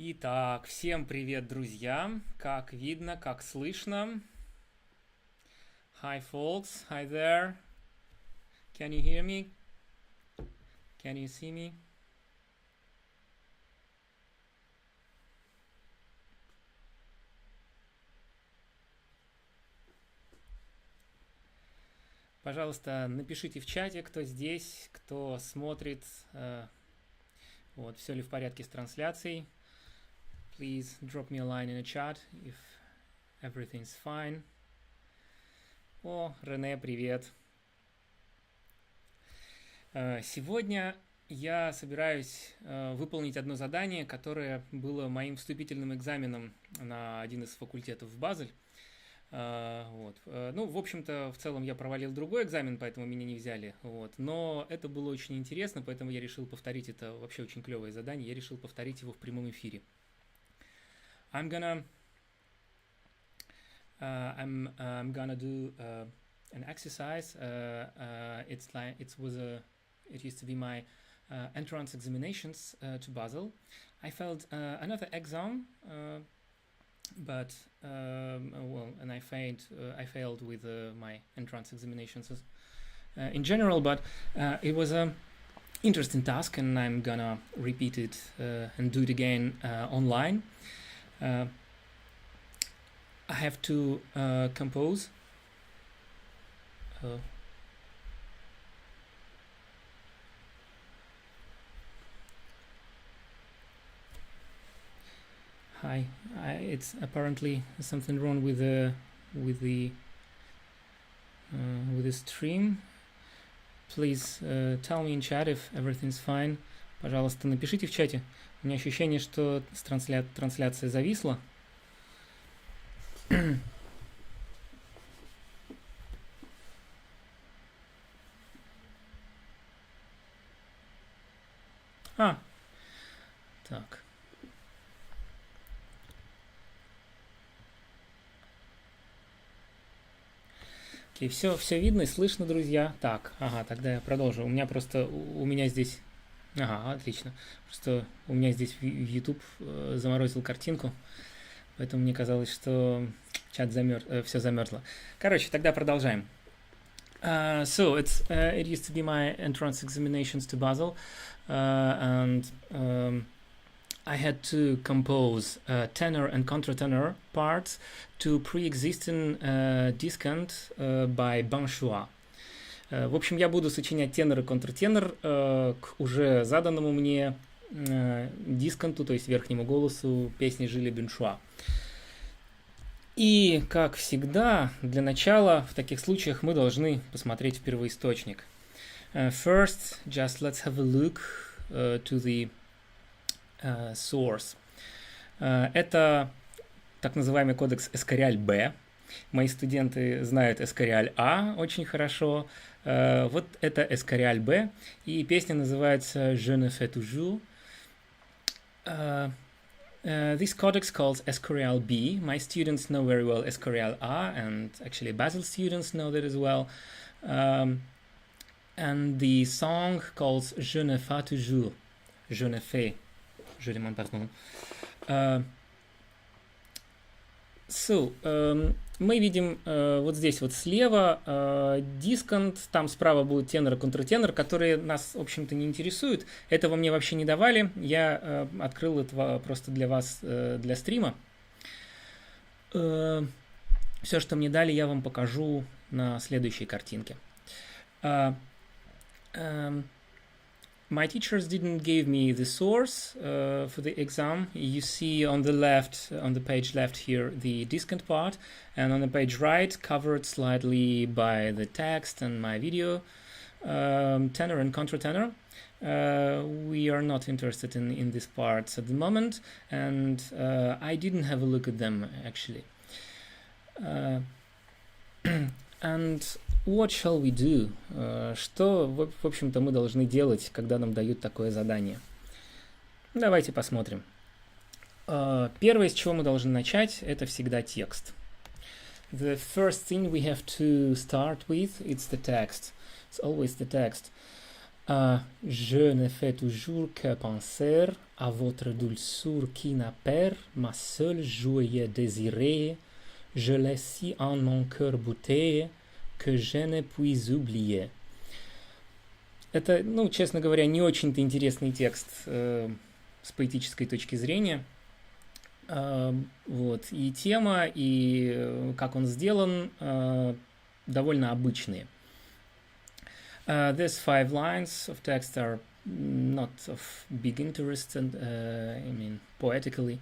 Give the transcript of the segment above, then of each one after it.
Итак, всем привет, друзья! Как видно, как слышно? Hi, folks. Hi there. Can you hear me? Can you see me? Пожалуйста, напишите в чате, кто здесь, кто смотрит. Вот, все ли в порядке с трансляцией. Please drop me a line in the chat if everything's fine. О, Рене, привет. Сегодня я собираюсь выполнить одно задание, которое было моим вступительным экзаменом на один из факультетов в Базель. Вот. Ну, в общем-то, в целом я провалил другой экзамен, поэтому меня не взяли. Вот. Но это было очень интересно, поэтому я решил повторить это. Вообще очень клевое задание. Я решил повторить его в прямом эфире. I'm gonna do an exercise. It used to be my entrance examinations to Basel. I failed another exam. But and I failed with my entrance examinations in general. But it was a interesting task, and I'm gonna repeat it and do it again online. I have to compose. Hi, it's apparently something wrong with the stream. Please tell me in chat if everything's fine. Пожалуйста, напишите в чате. У меня ощущение, что трансляция зависла. Так. Окей, все видно и слышно, друзья. Так, тогда я продолжу. У меня здесь... отлично. Просто у меня здесь в YouTube заморозил картинку, поэтому мне казалось, что чат все замерзло. Короче, тогда продолжаем. So it used to be my entrance examinations to Basel, and I had to compose tenor and contratenor parts to pre-existing discant by Benшуа. В общем, я буду сочинять тенор и контратенор к уже заданному мне дисканту, то есть верхнему голосу песни «Жили Беншуа». И, как всегда, для начала в таких случаях мы должны посмотреть в первоисточник. First, just let's have a look to the source. Это так называемый кодекс Эскориаль-Б. Мои студенты знают Эскориаль-А очень хорошо. Вот это Эскориаль-Б. И песня называется «Je ne fais toujours». This codex calls Escorial B. My students know very well Escorial A, and actually Basel students know that as well. And the song calls Je ne fais toujours. Je ne fais. Je demande pardon. Мы видим вот здесь вот слева дискант, там справа будет тенор и контратенор, которые нас, в общем-то, не интересуют. Этого мне вообще не давали. Я открыл это просто для вас, для стрима. Все, что мне дали, я вам покажу на следующей картинке. My teachers didn't give me the source for the exam. You see on the left, on the page left here, the discant part, and on the page right, covered slightly by the text and my video, tenor and contratenor. We are not interested in these parts at the moment, and I didn't have a look at them actually. And what shall we do? Что, в общем-то, мы должны делать, когда нам дают такое задание? Давайте посмотрим. Первое, с чего мы должны начать, это всегда текст. The first thing we have to start with, it's the text. It's always the text. Je ne fais toujours que penser à votre douceur qui n'a perd ma seule joie désirée. Je l'ai si en mon cœur bouteille que je ne puis oublier. Это, ну, честно говоря, не очень-то интересный текст с поэтической точки зрения. Вот. И тема, и как он сделан, довольно обычные. These 5 lines of text are not of big interest, and I mean poetically.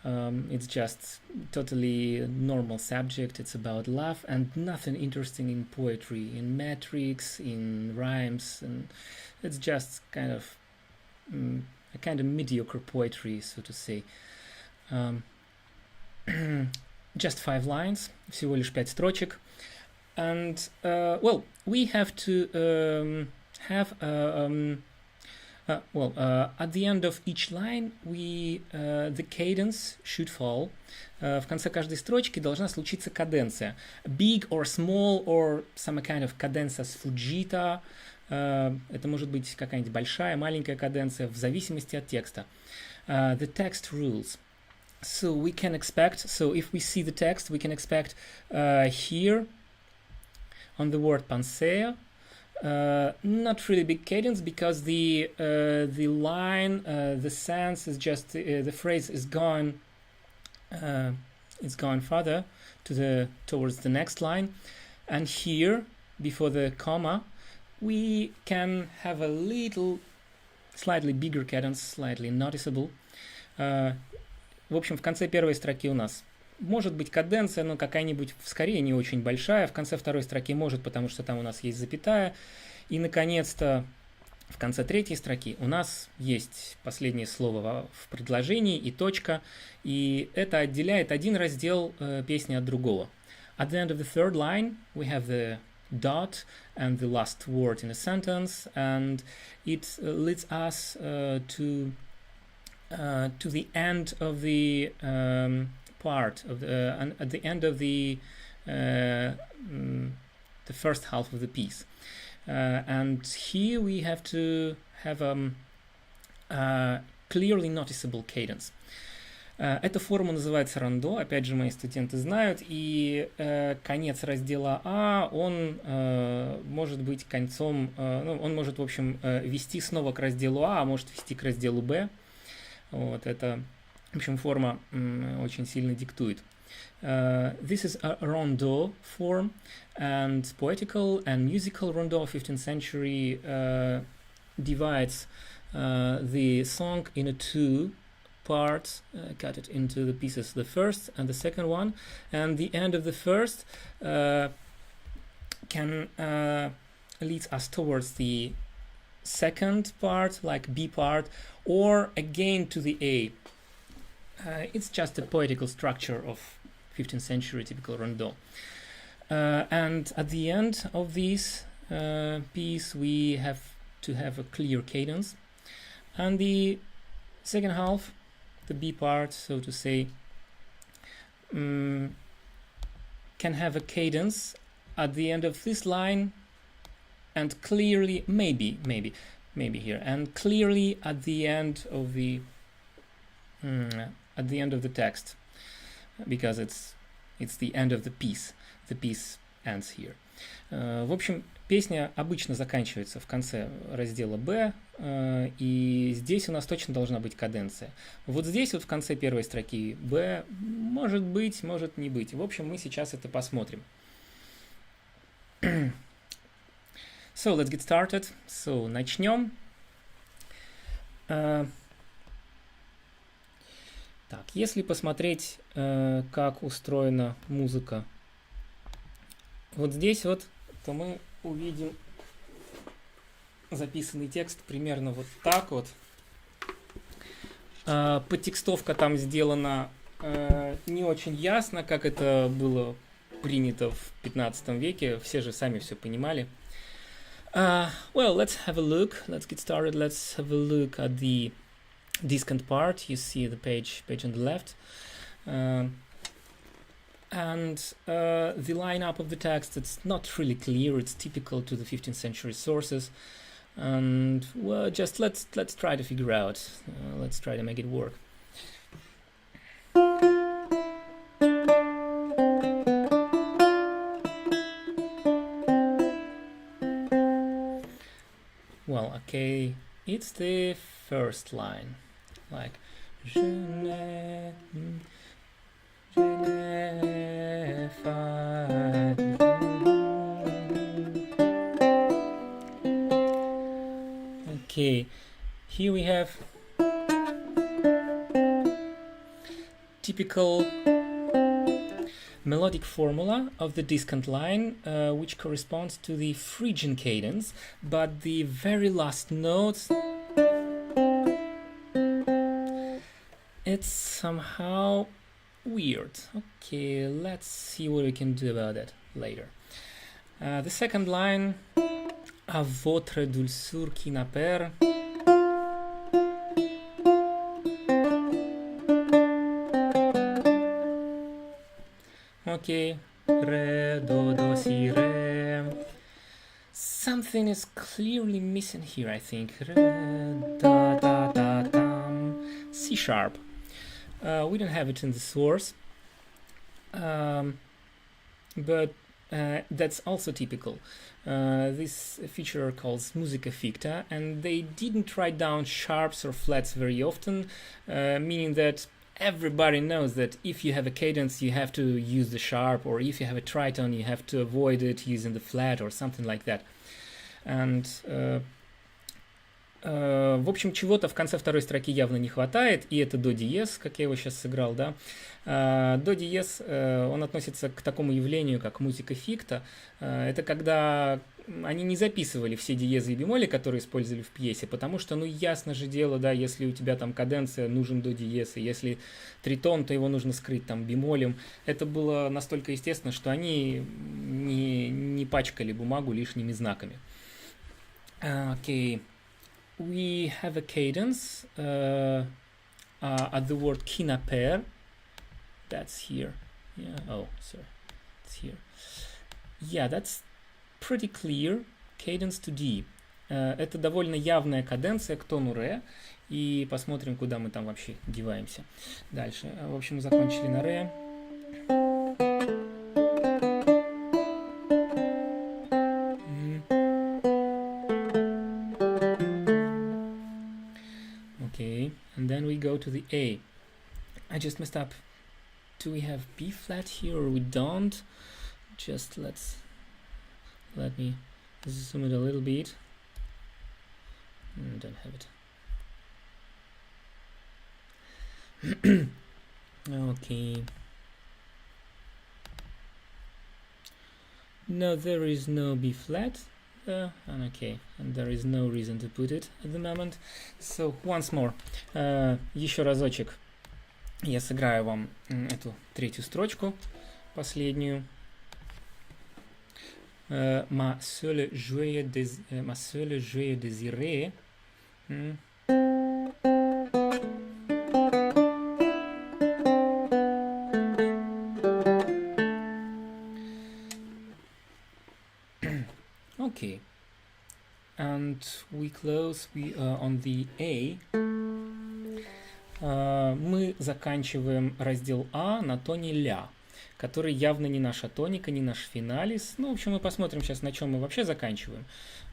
It's just totally normal subject. It's about love and nothing interesting in poetry, in metrics, in rhymes, and it's just kind of a kind of mediocre poetry, so to say. Just 5 lines, всего лишь 5 строчек. And well, we have to have at the end of each line, the cadence should fall. В конце каждой строчки должна случиться каденция. Big or small or some kind of cadenza sfuggita. Это может быть какая-нибудь большая, маленькая каденция в зависимости от текста. The text rules. So we can expect, so if we see the text, we can expect here on the word penser, not really big cadence because the line, the sense is just the phrase is gone. It's gone further towards the next line, and here before the comma, we can have a little, slightly bigger cadence, slightly noticeable. В общем, в конце первой строки у нас может быть каденция, но какая-нибудь, скорее, не очень большая. В конце второй строки может, потому что там у нас есть запятая. И, наконец-то, в конце третьей строки у нас есть последнее слово в предложении и точка. И это отделяет один раздел песни от другого. At the end of the third line, we have the dot and the last word in a sentence. And it leads us to the end of the part of the at the end of the first half of the piece, and here we have to have clearly noticeable cadence. Эта форма называется рандо, опять же, мои студенты знают, и конец раздела А, он может быть концом, ну, он может, в общем, вести снова к разделу А может вести к разделу Б. Вот, это, в общем, форма очень сильно диктует. This is a rondo form, and poetical and musical rondo of 15th century divides the song into 2 parts, cut it into the pieces, the first and the second one, and the end of the first can lead us towards the second part, like B part, or again to the A. It's just a poetical structure of 15th century typical rondo. And at the end of this piece, we have to have a clear cadence. And the second half, the B part, so to say, can have a cadence at the end of this line, and clearly, maybe here, and clearly at the end of the text, because it's the end of the piece. The piece ends here. В общем, песня обычно заканчивается в конце раздела Б, и здесь у нас точно должна быть каденция. Вот здесь вот в конце первой строки Б может быть, может не быть. В общем, мы сейчас это посмотрим. So, let's get started. So, начнем. Так, если посмотреть, как устроена музыка вот здесь вот, то мы увидим записанный текст примерно вот так вот. Подтекстовка там сделана не очень ясно, как это было принято в 15 веке. Все же сами все понимали. Well, let's have a look. Let's get started. Let's have a look at the discant part. You see the page on the left. And the lineup of the text, it's not really clear. It's typical to the 15th century sources. And well, just let's try to figure out. Let's try to make it work. Well, okay, it's the first line, like je ne pas. Okay, here we have typical melodic formula of the discant line, which corresponds to the Phrygian cadence, but the very last notes, it's somehow weird. Okay, let's see what we can do about it later. The second line, à votre dulceur qui n'appert. Okay, re, do, si, re. Something is clearly missing here, I think. Re, da, da, da, dum. C sharp. We don't have it in the source, but that's also typical. This feature calls musica ficta, and they didn't write down sharps or flats very often, meaning that everybody knows that if you have a cadence you have to use the sharp, or if you have a tritone you have to avoid it using the flat or something like that. And в общем, чего-то в конце второй строки явно не хватает, и это до диез, как я его сейчас сыграл, да. До диез, он относится к такому явлению, как музыка фикта. Это когда они не записывали все диезы и бемоли, которые использовали в пьесе, потому что, ну, ясно же дело, да, если у тебя там каденция, нужен до диез, и если тритон, то его нужно скрыть там бемолем. Это было настолько естественно, что они не пачкали бумагу лишними знаками. Окей. We have a cadence at the word qui n'appert. That's here. Yeah. Oh, sorry. It's here. Yeah, that's pretty clear. Cadence to D. Это довольно явная каденция к тону ре. И посмотрим, куда мы там вообще деваемся. Дальше. В общем, мы закончили на ре. And then we go to the A. I just messed up. Do we have B flat here or we don't? Just let me zoom it a little bit. Don't have it. Okay. No, there is no B flat. And okay, and there is no reason to put it at the moment. So once more, еще разочек я сыграю вам эту третью строчку, последнюю. Ma seule joie désirée. Okay, and we close on the A. Мы заканчиваем раздел А на тоне ля, который явно не наша тоника, не наш финалис. Ну, в общем, мы посмотрим сейчас, на чем мы вообще заканчиваем.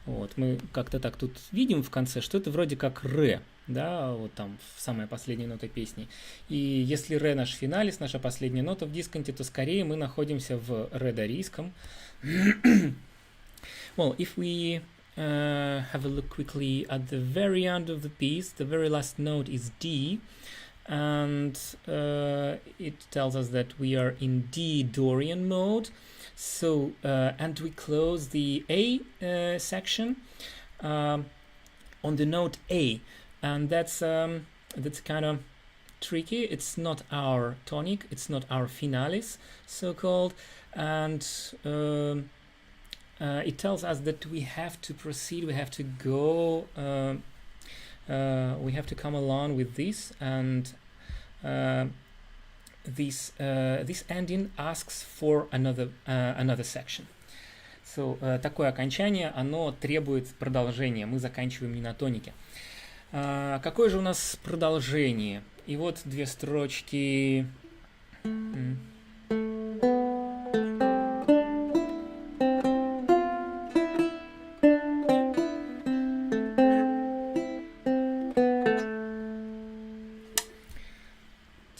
Вот, мы как-то так тут видим в конце, что это вроде как ре, да, вот там самая последняя нота песни. И если ре наш финалис, наша последняя нота в дисканте, то скорее мы находимся в ре дорийском. Well, if we have a look quickly at the very end of the piece, the very last note is D, and it tells us that we are in D Dorian mode. So, and we close the A section on the note A, and that's kind of tricky. It's not our tonic, it's not our finalis, so-called, and it tells us that we have to proceed, we have to go, we have to come along with this, and this ending asks for another section. Такое окончание, оно требует продолжения. Мы заканчиваем не на тонике. Какое же у нас продолжение? И вот две строчки.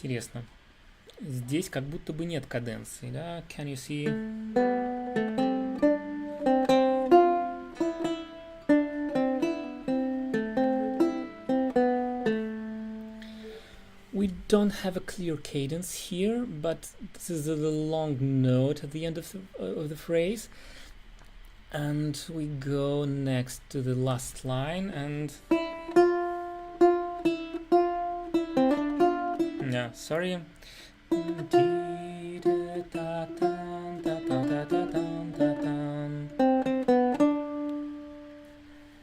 Интересно. Здесь как будто бы нет каденции, да? Can you see? We don't have a clear cadence here, but this is the long note at the end of the phrase. And we go next to the last line and... Yeah, sorry.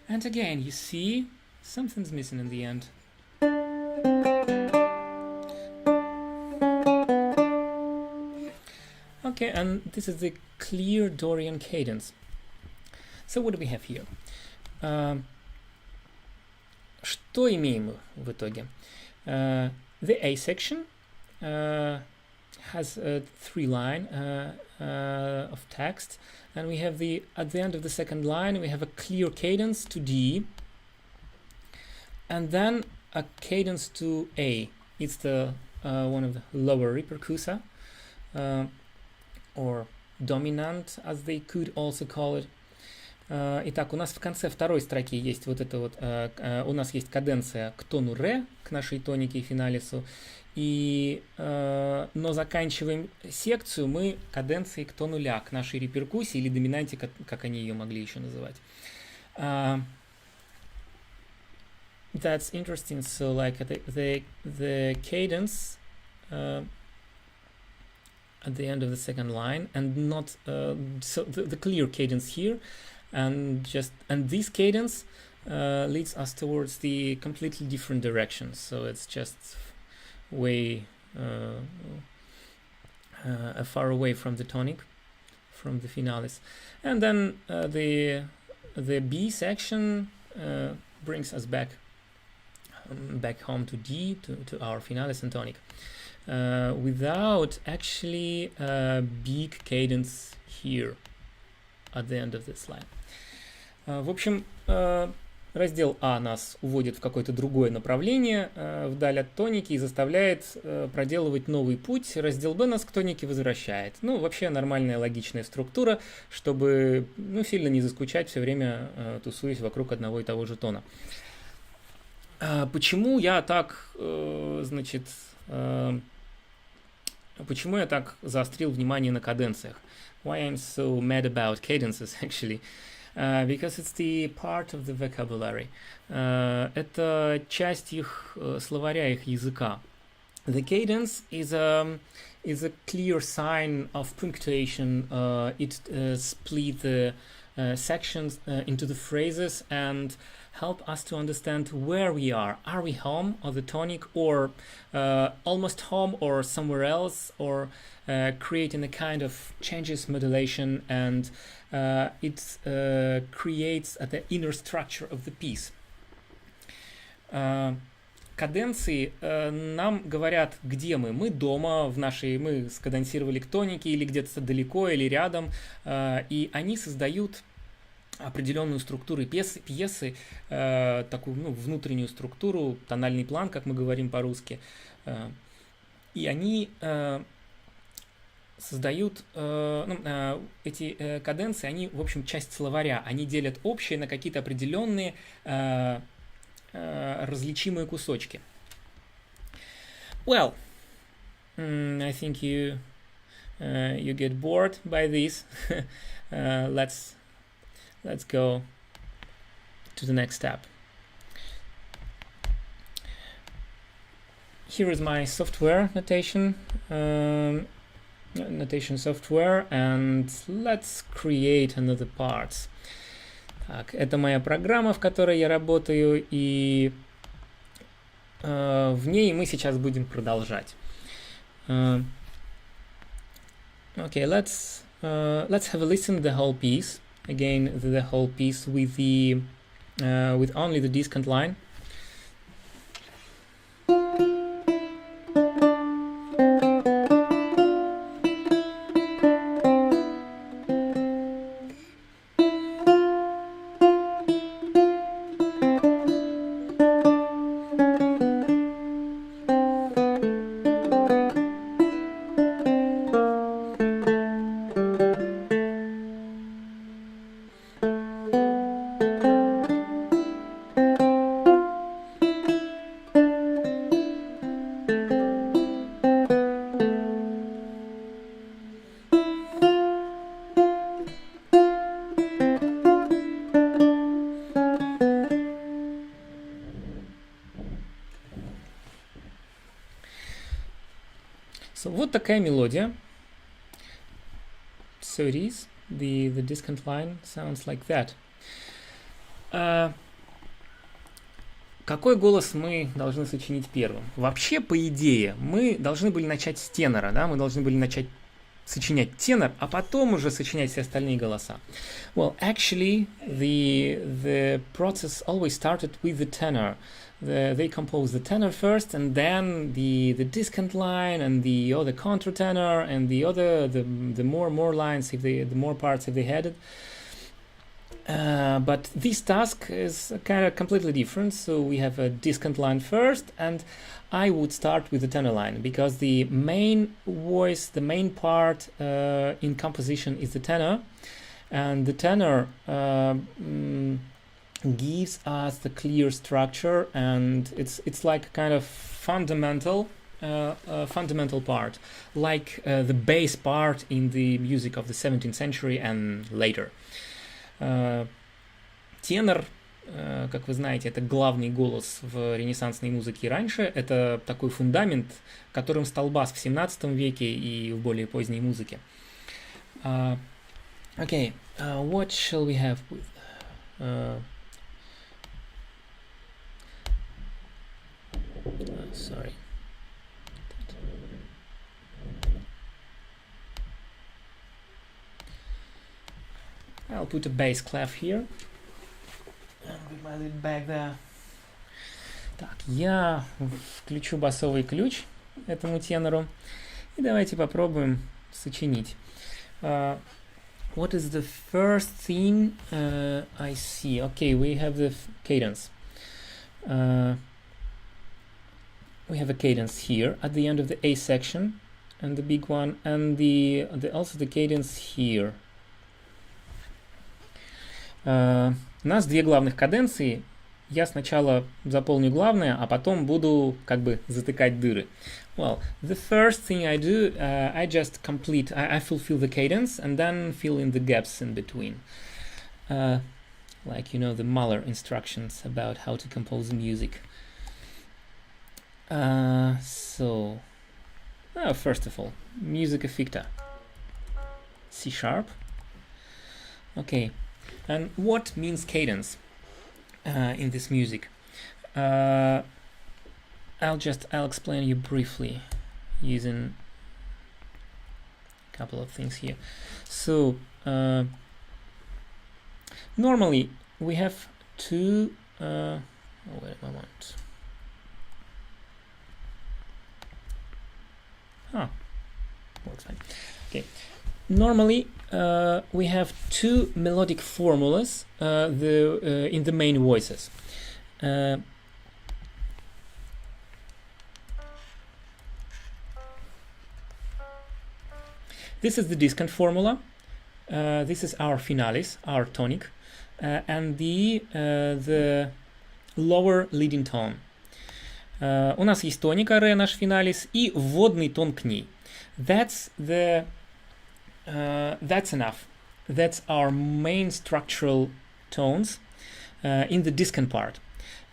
And again, you see, something's missing in the end. Okay, and this is the clear Dorian cadence. So what do we have here? Что имеем мы в итоге? The A section has 3 lines of text, and we have at the end of the second line we have a clear cadence to D, and then a cadence to A. It's the one of the lower repercussa, or dominant, as they could also call it. Итак, у нас в конце второй строки есть вот это вот, у нас есть каденция к тону ре, к нашей тонике и финалису, но заканчиваем секцию мы каденцией к тону ля, к нашей реперкуссии или доминанте, как они ее могли еще называть. That's interesting. So like the cadence at the end of the second line, and not so the clear cadence here. And this cadence leads us towards the completely different direction. So it's just way far away from the tonic, from the finalis. And then the B section brings us back home to D, to our finalis and tonic, without actually a big cadence here at the end of this line. В общем, раздел А нас уводит в какое-то другое направление, вдаль от тоники, и заставляет проделывать новый путь. Раздел Б нас к тонике возвращает. Ну, вообще нормальная логичная структура, чтобы сильно не заскучать, все время тусуясь вокруг одного и того же тона. Почему я так, почему я так заострил внимание на каденциях? Why I'm so mad about cadences, actually? Because it's the part of the vocabulary. Это часть их словаря, их языка. The cadence is a clear sign of punctuation. It split the sections into the phrases and help us to understand where we are. Are we home or the tonic, or almost home or somewhere else, or creating a kind of changes modulation, and it creates the inner structure of the piece. Каденции нам говорят, где мы. Мы дома, мы скаденсировали к тонике, или где-то далеко, или рядом, и они создают определенную структуру пьесы, такую внутреннюю структуру, тональный план, как мы говорим по-русски. И они создают эти каденции, они, в общем, часть словаря, они делят общее на какие-то определенные различимые кусочки. Well, I think you get bored by this. Let's go to the next step. Here is my software notation software, and let's create another part. Так, это моя программа, в которой я работаю, и в ней мы сейчас будем продолжать. Okay, let's let's have a listen to the whole piece. Again, the whole piece with the with only the discant line. So, вот такая мелодия. So it is. The discant line sounds like that. Какой голос мы должны сочинить первым? Вообще, по идее, мы должны были начать с тенора, да? Мы должны были начать сочинять тенор, а потом уже сочинять все остальные голоса. Well, actually, the process always started with the tenor. They compose the tenor first, and then the discant line, and the other contratenor, and the more lines if the more parts if they had it. But this task is kind of completely different. So we have a discant line first, and I would start with the tenor line because the main voice, the main part in composition is the tenor, and the tenor gives us the clear structure, and it's like kind of fundamental part, like the bass part in the music of the 17th century and later. Тенор, как вы знаете, это главный голос в ренессансной музыке раньше. Это такой фундамент, которым стал бас в 17 веке и в более поздней музыке. Okay, what shall we have with... sorry. I'll put a bass clef here. And with my little bag there. Так, я включу басовый ключ этому тенору. И давайте попробуем сочинить. What is the first thing I see? Okay, we have the cadence. We have a cadence here at the end of the A section, and the big one, and also the cadence here. У нас две главных каденции. Я сначала заполню главное, а потом буду как бы затыкать дыры. Well, the first thing I do, I just complete, I fulfill the cadence and then fill in the gaps in between. Like, you know, the Mahler instructions about how to compose music. So, first of all, musica ficta. C sharp. Okay, and what means cadence in this music? I'll explain you briefly using a couple of things here. So, normally we have two. Wait a moment. Works fine. Okay. Normally, we have two melodic formulas in the main voices. This is the discant formula. This is our finalis, our tonic, and the lower leading tone. У нас есть тоника, ре, наш финалис, и вводный тон к ней. That's enough. That's our main structural tones in the discant part.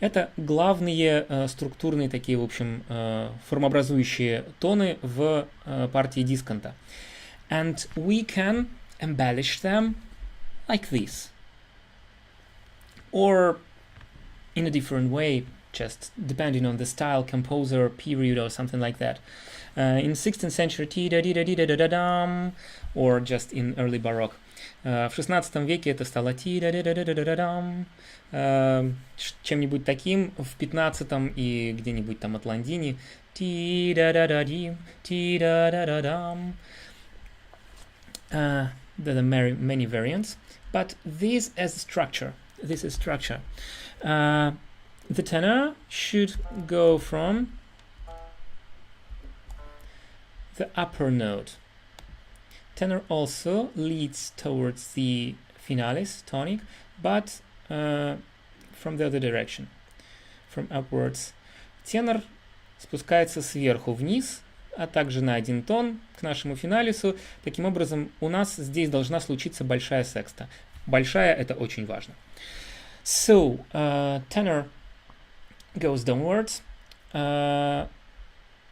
Это главные структурные такие, в общем, формообразующие тоны в партии дисканта. And we can embellish them like this. Or in a different way, just depending on the style, composer, period, or something like that. In 16th century, ti-da-di-da-di-da-da-da-dam, or just in early Baroque. В 16 веке это стало ти-да-да-да-да-да-дам, чем-нибудь таким. В 15 и где-нибудь там от Лондини ти-да-да-да-дим, ти-да-да-да-дам. There are many variants, but this is structure. This is structure. The tenor should go from the upper note. Tenor also leads towards the finalis, tonic, but from the other direction, from upwards. Тенор спускается сверху вниз, а также на один тон к нашему финалису. Таким образом, у нас здесь должна случиться большая секста. Большая — это очень важно. So, tenor goes downwards,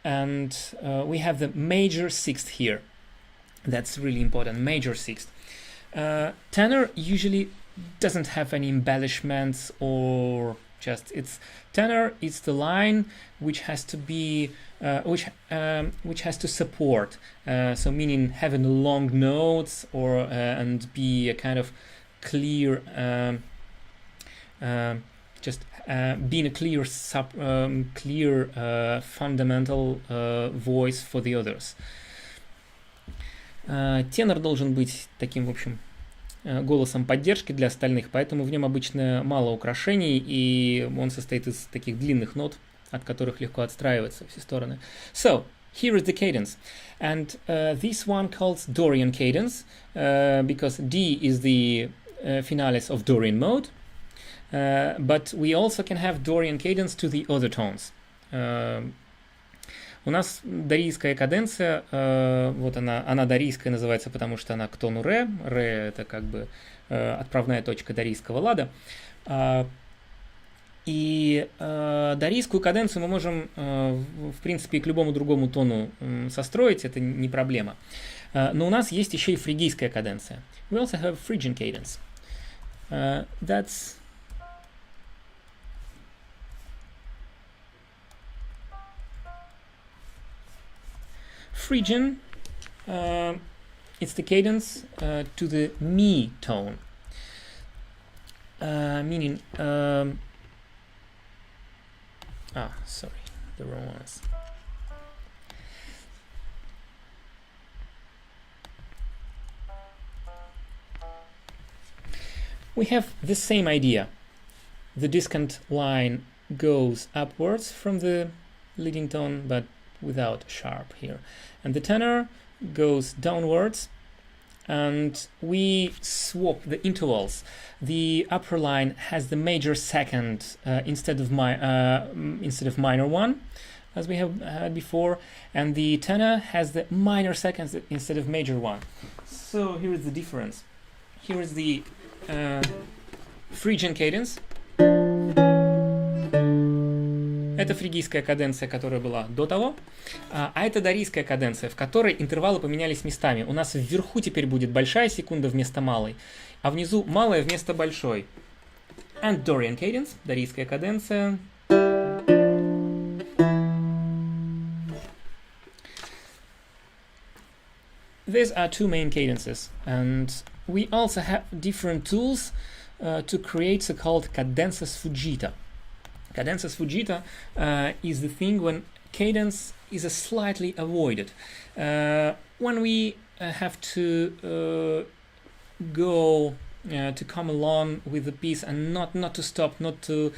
and we have the major sixth here. That's really important, major sixth. Tenor usually doesn't have any embellishments or just tenor is the line which has to be which has to support, so meaning having long notes or and be a kind of clear being a clear fundamental voice for the others. Тенор должен быть таким, в общем, голосом поддержки для остальных, поэтому в нем обычно мало украшений, и он состоит из таких длинных нот, от которых легко отстраиваться все стороны. So, here is the cadence. And this one calls Dorian cadence, because D is the finalis of Dorian mode, but we also can have Dorian cadence to the other tones. У нас дорийская каденция, вот она дорийская называется, потому что она к тону ре. Ре — это как бы отправная точка дорийского лада. И дорийскую каденцию мы можем, в принципе, и к любому другому тону состроить, это не проблема. Но у нас есть еще и фригийская каденция. We also have Phrygian cadence. That's Phrygian, it's the cadence to the mi tone, meaning, sorry, the wrong ones. We have the same idea. The discant line goes upwards from the leading tone, but without sharp here, and the tenor goes downwards, and we swap the intervals. The upper line has the major second instead of minor one, as we have had before, and the tenor has the minor second instead of major one. So here is the difference. Here is the Phrygian cadence. Это фригийская каденция, которая была до того, а это дорийская каденция, в которой интервалы поменялись местами. У нас вверху теперь будет большая секунда вместо малой, а внизу малая вместо большой. And Dorian cadence, дорийская каденция. These are two main cadences, and we also have different tools to create so-called cadenza sfuggita. Cadenza sfuggita is the thing when cadence is slightly avoided. When we have to go to come along with the piece and not to stop, not to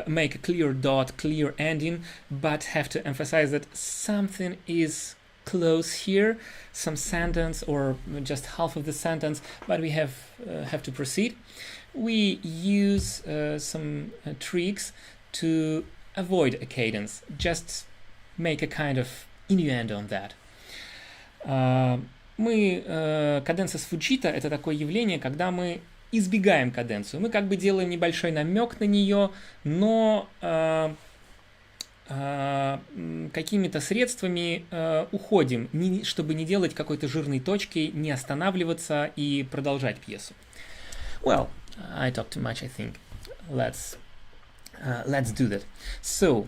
make a clear dot, clear ending, but have to emphasize that something is close here, some sentence or just half of the sentence, but we have to proceed. We use some tricks to avoid a cadence, just make a kind of innuendo on that. Каденция сфуджита — это такое явление, когда мы избегаем каденцию. Мы как бы делаем небольшой намек на нее, но какими-то средствами уходим, чтобы не делать какой-то жирной точки, не останавливаться и продолжать пьесу. Well, I talked too much, I think. Let's let's do that. So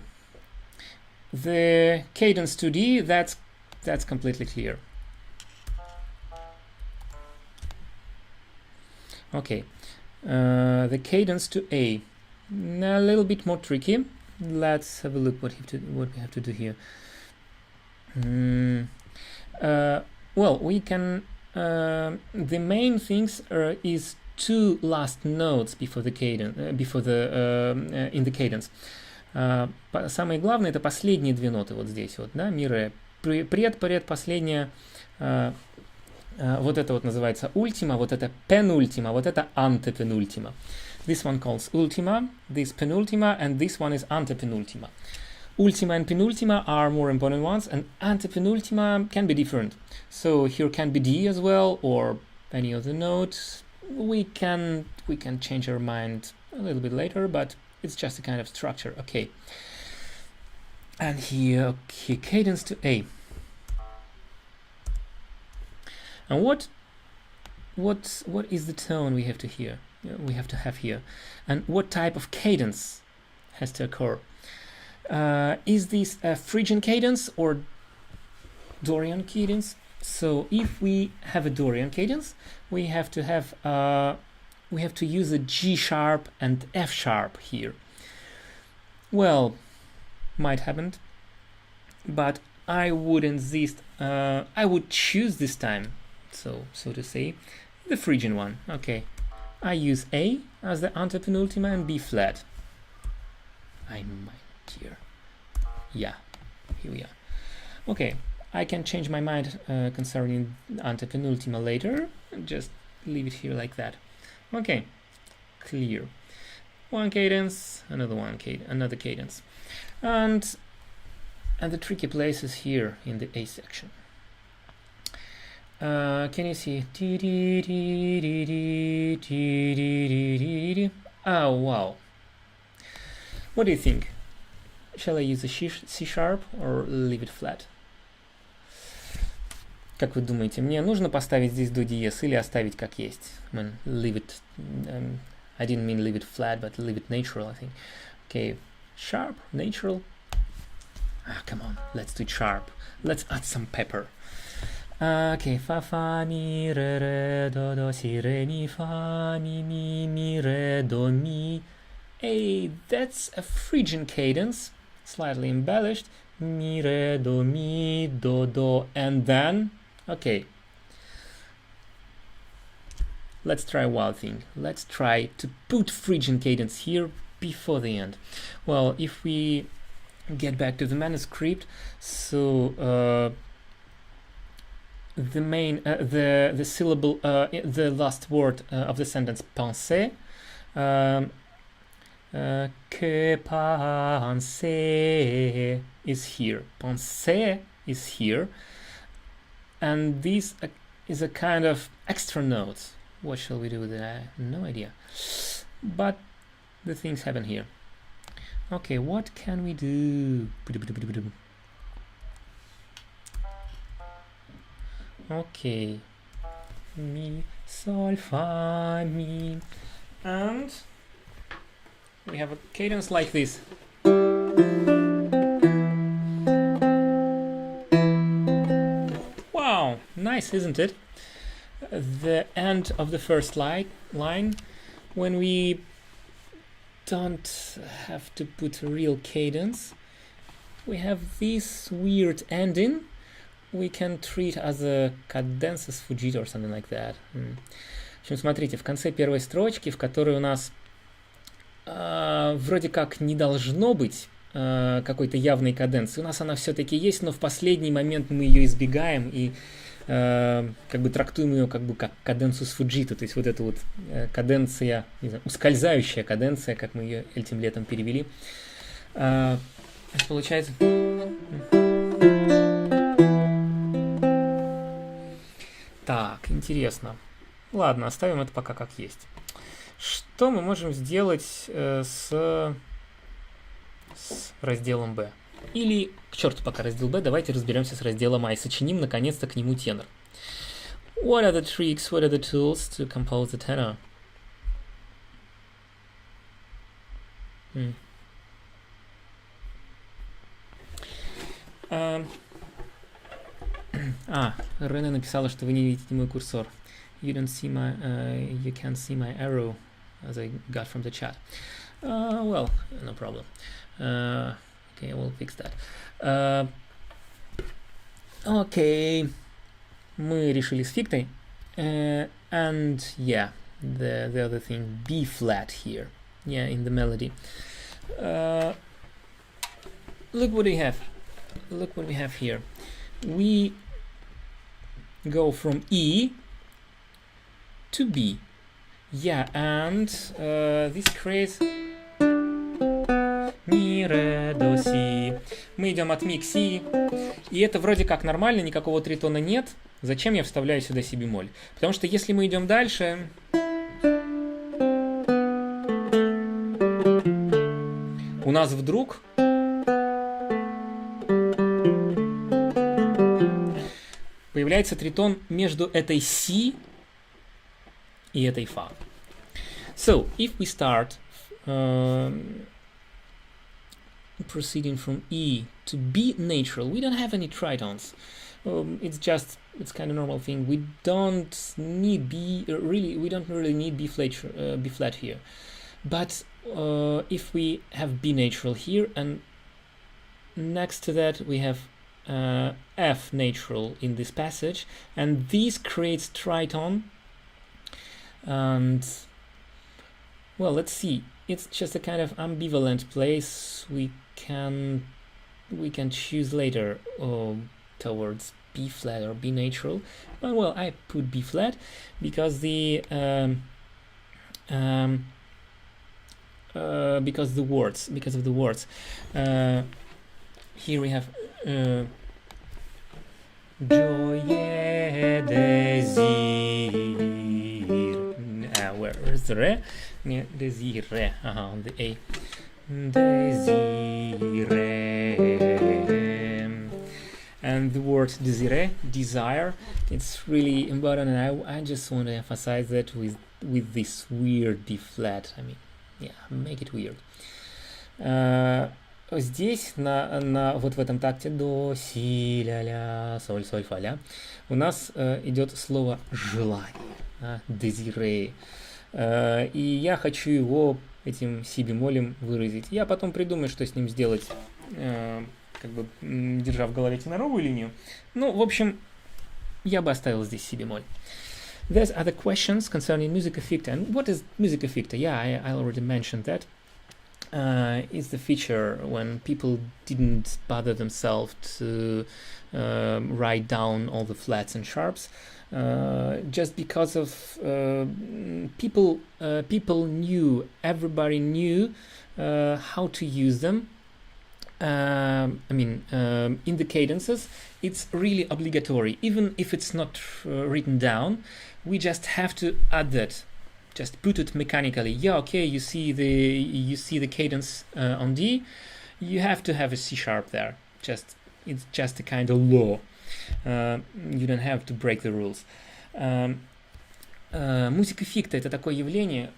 the cadence to D, that's completely clear. Okay, the cadence to A, a little bit more tricky. Let's have a look what we have to do here. Well, we can. The main things is two last notes before the cadence, in the cadence. Самое главное это последние две ноты вот здесь вот, да, ми, ре. Пред, последняя, вот это вот называется ультима, вот это penultima, вот это antepenultima. This one calls ultima, this penultima, and this one is antepenultima. Ultima and penultima are more important ones, and antepenultima can be different. So here can be D as well, or any other note. We can change our mind a little bit later, but it's just a kind of structure. Okay. And here, okay, cadence to A. And what is the tone we have to hear? We have to have here, and what type of cadence has to occur? Is this a Phrygian cadence or Dorian cadence? So if we have a Dorian cadence, we have to use a G sharp and F sharp here. Well, might happen, but I would insist. I would choose this time, so to say, the Phrygian one. Okay, I use A as the antepenultima and B flat. I might here. Yeah, here we are. Okay, I can change my mind concerning antepenultima later. Just leave it here like that. Okay, clear. One cadence, another cadence, and the tricky place is here in the A section. Can you see? Oh wow! What do you think? Shall I use a C sharp or leave it flat? Как вы думаете, мне нужно поставить здесь до диез или оставить как есть? Leave it. I didn't mean leave it flat, but leave it natural, I think. Okay, sharp, natural. Come on, let's do it sharp. Let's add some pepper. Okay, fa mi re do si re mi fa mi re do mi. Hey, that's a Phrygian cadence, slightly embellished. Mi re do mi do, and then okay. Let's try a wild thing. Let's try to put Phrygian cadence here before the end. Well, if we get back to the manuscript, so the main the syllable the last word of the sentence penser, que penser is here. Penser is here, and this is a kind of extra note. What shall we do with it? I have no idea. But the things happen here. Okay, what can we do? Okay. Mi, sol, fa, mi. And we have a cadence like this. Wow, nice, isn't it? The end of the first line, when we don't have to put a real cadence, we have this weird ending we can treat as a cadences fugit or something like that. В общем, смотрите, в конце первой строчки, в которой у нас вроде как не должно быть какой-то явной каденции, у нас она все-таки есть, но в последний момент мы ее избегаем и как бы трактуем ее как бы как каденсус фуджита, то есть вот эта вот каденция, не знаю, ускользающая каденция, как мы ее этим летом перевели. Получается... Так, интересно. Ладно, оставим это пока как есть. Что мы можем сделать с разделом B? Или, к черту пока раздел B, давайте разберемся с разделом А и сочиним наконец-то к нему тенор. What are the tricks, what are the tools to compose the tenor? Рене написала, что вы не видите мой курсор. You can't see my arrow as I got from the chat. Well, no problem. Okay, we'll fix that. Okay, мы решили с фиктой. And yeah, the other thing, B flat here. Yeah, in the melody. Look what we have. Look what we have here. We go from E to B. Yeah, and this creates ми, ре, до, си. Мы идем от ми к си. И это вроде как нормально, никакого тритона нет. Зачем я вставляю сюда си бемоль? Потому что если мы идем дальше, у нас вдруг появляется тритон между этой си и этой фа. So, if we start proceeding from E to B natural, we don't have any tritons. It's kind of normal thing. We don't need B we don't really need B flat here. But if we have B natural here, and next to that we have F natural in this passage, and this creates triton. And well, let's see. It's just a kind of ambivalent place. We can choose later towards B flat or B natural. But well, I put B flat because the because of the words. Here we have Joie désir. Where's the re? Yeah, désir. On the A. Désir. And the word désiré, desire, it's really important, and I just want to emphasize that with this weird B flat. I mean, yeah, make it weird. Здесь вот в этом такте до, си, ля, ля, соль, соль, фа, ля, у нас идет слово желание, désiré. И я хочу его этим си бемолем выразить. Я потом придумаю, что с ним сделать, как бы держа в голове теноровую линию. Ну, в общем, я бы оставил здесь си бемоль. There's other questions concerning musica ficta. And what is musica ficta? Yeah, I already mentioned that. It's the feature when people didn't bother themselves to write down all the flats and sharps, just because of people knew, everybody knew how to use them. In the cadences, it's really obligatory. Even if it's not written down, we just have to add that. Just put it mechanically. Yeah, okay. You see the cadence on D. You have to have a C sharp there. It's just a kind of law. You don't have to break the rules. Музыка фикта — это такое явление,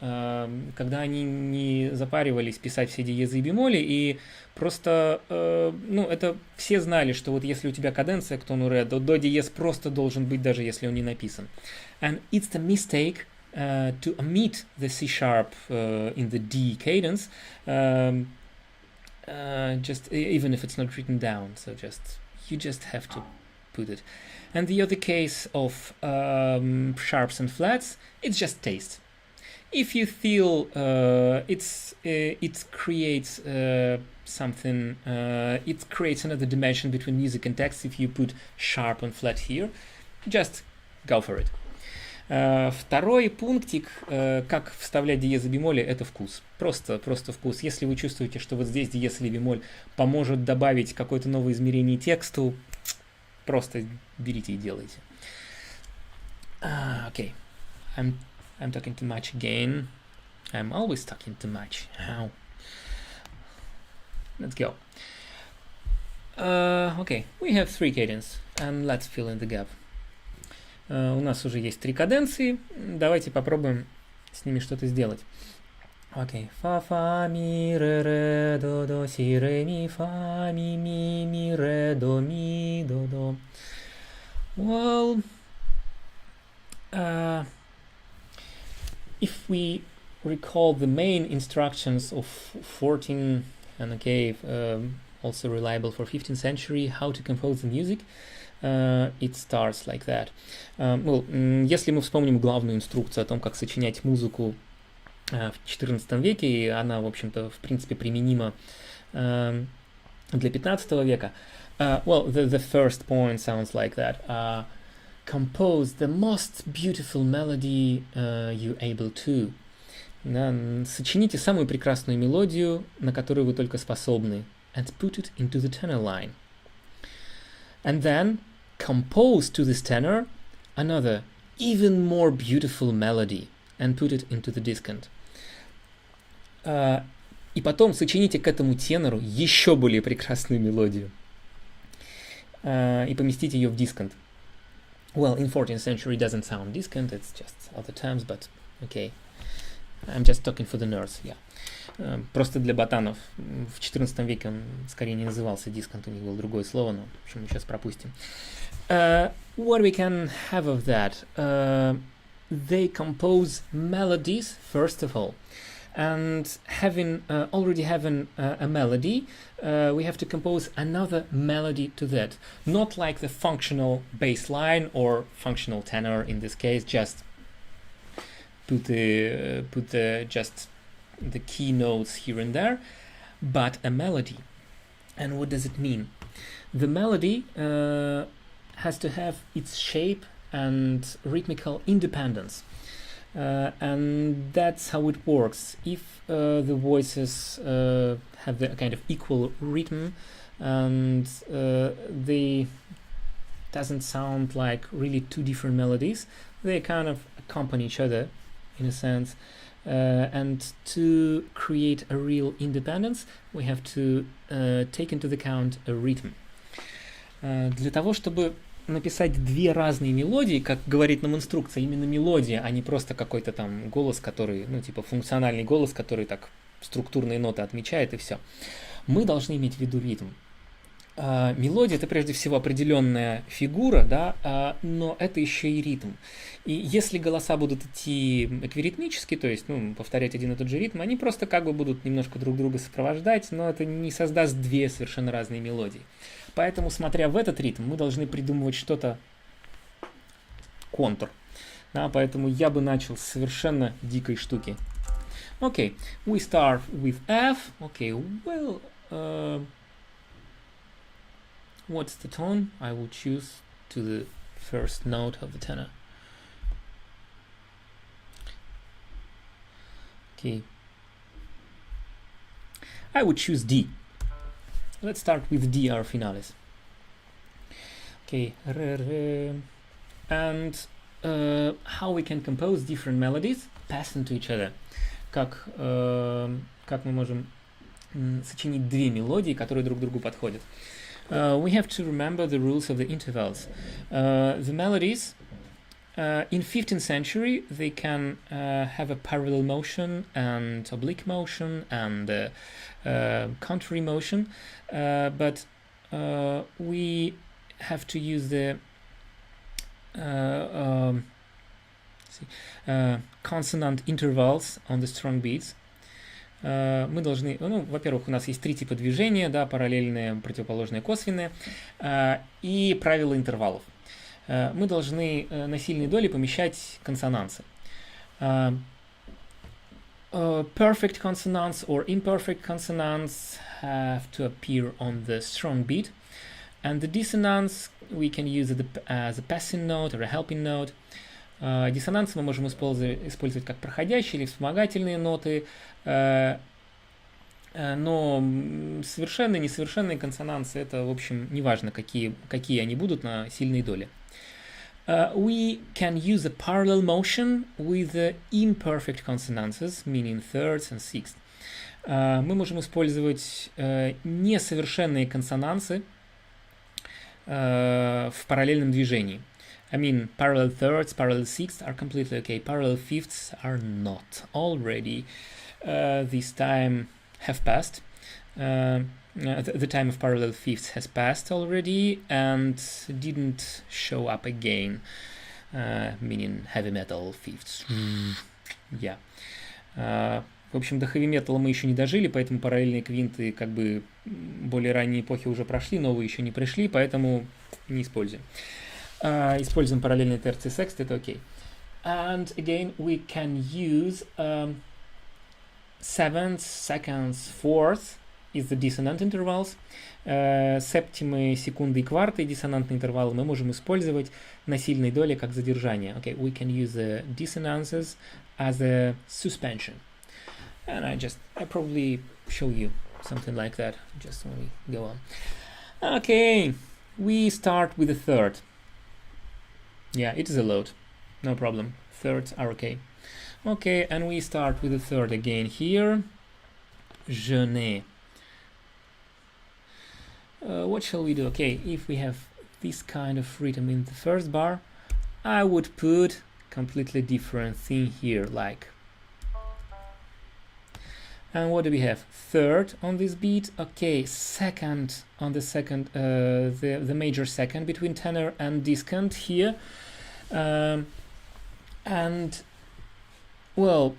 когда они не запаривались писать все диезы и бемоли, и просто, это все знали, что вот если у тебя каденция к тону ре, то до диез просто должен быть, даже если он не написан. And it's the mistake to omit the C sharp in the D cadence, just even if it's not written down. So you just have to put it. And the other case of sharps and flats, it's just taste. If you feel it creates something, it creates another dimension between music and text. If you put sharp and flat here, just go for it. Второй пунктик, как вставлять диезы бемоли, это вкус. Просто вкус. Если вы чувствуете, что вот здесь диез или бемоль поможет добавить какое-то новое измерение тексту, просто берите и делайте. Okay. I'm talking too much again. I'm always talking too much. How? Let's go. Okay. We have 3 cadence, and let's fill in the gap. У нас уже есть 3 каденции. Давайте попробуем с ними что-то сделать. Окей. Фа, фа, ми, ре, до, си, ре, ми, фа, ми, ре, до. Well, if we recall the main instructions of 14 and okay, also reliable for 15th century, how to compose the music, it starts like that. Если мы вспомним главную инструкцию о том, как сочинять музыку в XIV веке, и она, в общем-то, в принципе, применима для XV века, the first point sounds like that. Compose the most beautiful melody you able to. Сочините самую прекрасную мелодию, на которую вы только способны, and put it into the tenor line. And then compose to this tenor another, even more beautiful melody, and put it into the discant. И потом сочините к этому тенору еще более прекрасную мелодию и поместите ее в дискант. Well, in 14th century it doesn't sound discant, it's just other terms, but okay. I'm just talking for the nerds, yeah. Просто для ботанов. В XIV веке он скорее не назывался дискант, у них было другое слово, но в общем мы сейчас пропустим. What we can have of that? They compose melodies, first of all. And already having a melody, we have to compose another melody to that. Not like the functional bass line or functional tenor in this case, just put just the key notes here and there, but a melody. And what does it mean? The melody has to have its shape and rhythmical independence. And that's how it works. If the voices have the kind of equal rhythm and they doesn't sound like really two different melodies, they kind of accompany each other in a sense. And to create a real independence, we have to take into account a rhythm. Для того, чтобы написать две разные мелодии, как говорит нам инструкция, именно мелодия, а не просто какой-то там голос, который, функциональный голос, который так структурные ноты отмечает и все. Мы должны иметь в виду ритм. Мелодия — это прежде всего определенная фигура, да, но это еще и ритм. И если голоса будут идти эквиритмически, то есть повторять один и тот же ритм, они просто как бы будут немножко друг друга сопровождать, но это не создаст две совершенно разные мелодии. Поэтому, смотря в этот ритм, мы должны придумывать что-то контур. Да, поэтому я бы начал с совершенно дикой штуки. Okay, we start with F. Okay, well, what's the tone? I will choose to the first note of the tenor. Okay, I would choose D. Let's start with D, our finalis. Okay, and how we can compose different melodies, passing to each other. Как мы можем сочинить две мелодии, которые друг другу подходят. We have to remember the rules of the intervals. The melodies in 15th century, they can have a parallel motion and oblique motion and contrary motion, but we have to use the consonant intervals on the strong beats. Мы должны, во-первых, у нас есть три типа движения, да, параллельные, противоположные, косвенные, и правила интервалов. Мы должны на сильные доли помещать консонансы. Perfect consonants or imperfect consonants have to appear on the strong beat, and the dissonance we can use as a passing note or a helping note. Диссонансы мы можем использовать как проходящие или вспомогательные ноты, но совершенные, несовершенные консонансы — это, в общем, неважно, какие они будут на сильной доле. We can use a parallel motion with the imperfect consonances, meaning thirds and sixths. Мы можем использовать несовершенные консонансы в параллельном движении. I mean, parallel thirds, parallel sixths are completely okay. Parallel fifths are not already. this time have passed. The time of parallel fifths has passed already and didn't show up again, meaning heavy metal fifths. Yeah. В общем, до heavy metal мы еще не дожили, поэтому параллельные квинты как бы более ранние эпохи уже прошли, новые еще не пришли, поэтому не используем. Используем параллельные терции секст, это окей. And again, we can use seventh, seconds, fourth is the dissonant intervals. Септимы, секунды и кварты, диссонантные интервалы мы можем использовать на сильной доле как задержание. Okay, we can use the dissonances as a suspension. And I probably show you something like that just when we go on. Okay, we start with the third. Yeah, it is a load, no problem. Thirds are okay. Okay, and we start with the third again here. Je n'ai. What shall we do? Okay, if we have this kind of rhythm in the first bar, I would put completely different thing here, like. And what do we have? Third on this beat. Okay, second on the second, the major second between tenor and discant here. And, well,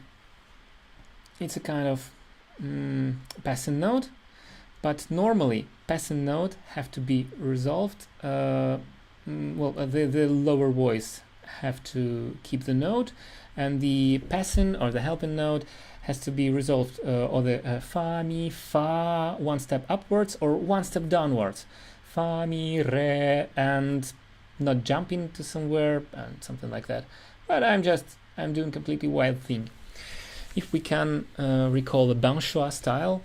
it's a kind of passing note, but normally passing note have to be resolved. The lower voice have to keep the note, and the passing or the helping note has to be resolved, or the fa, mi, fa, one step upwards or one step downwards. Fa, mi, re, and not jumping to somewhere and something like that. But I'm doing completely wild thing. If we can recall the Benshua style,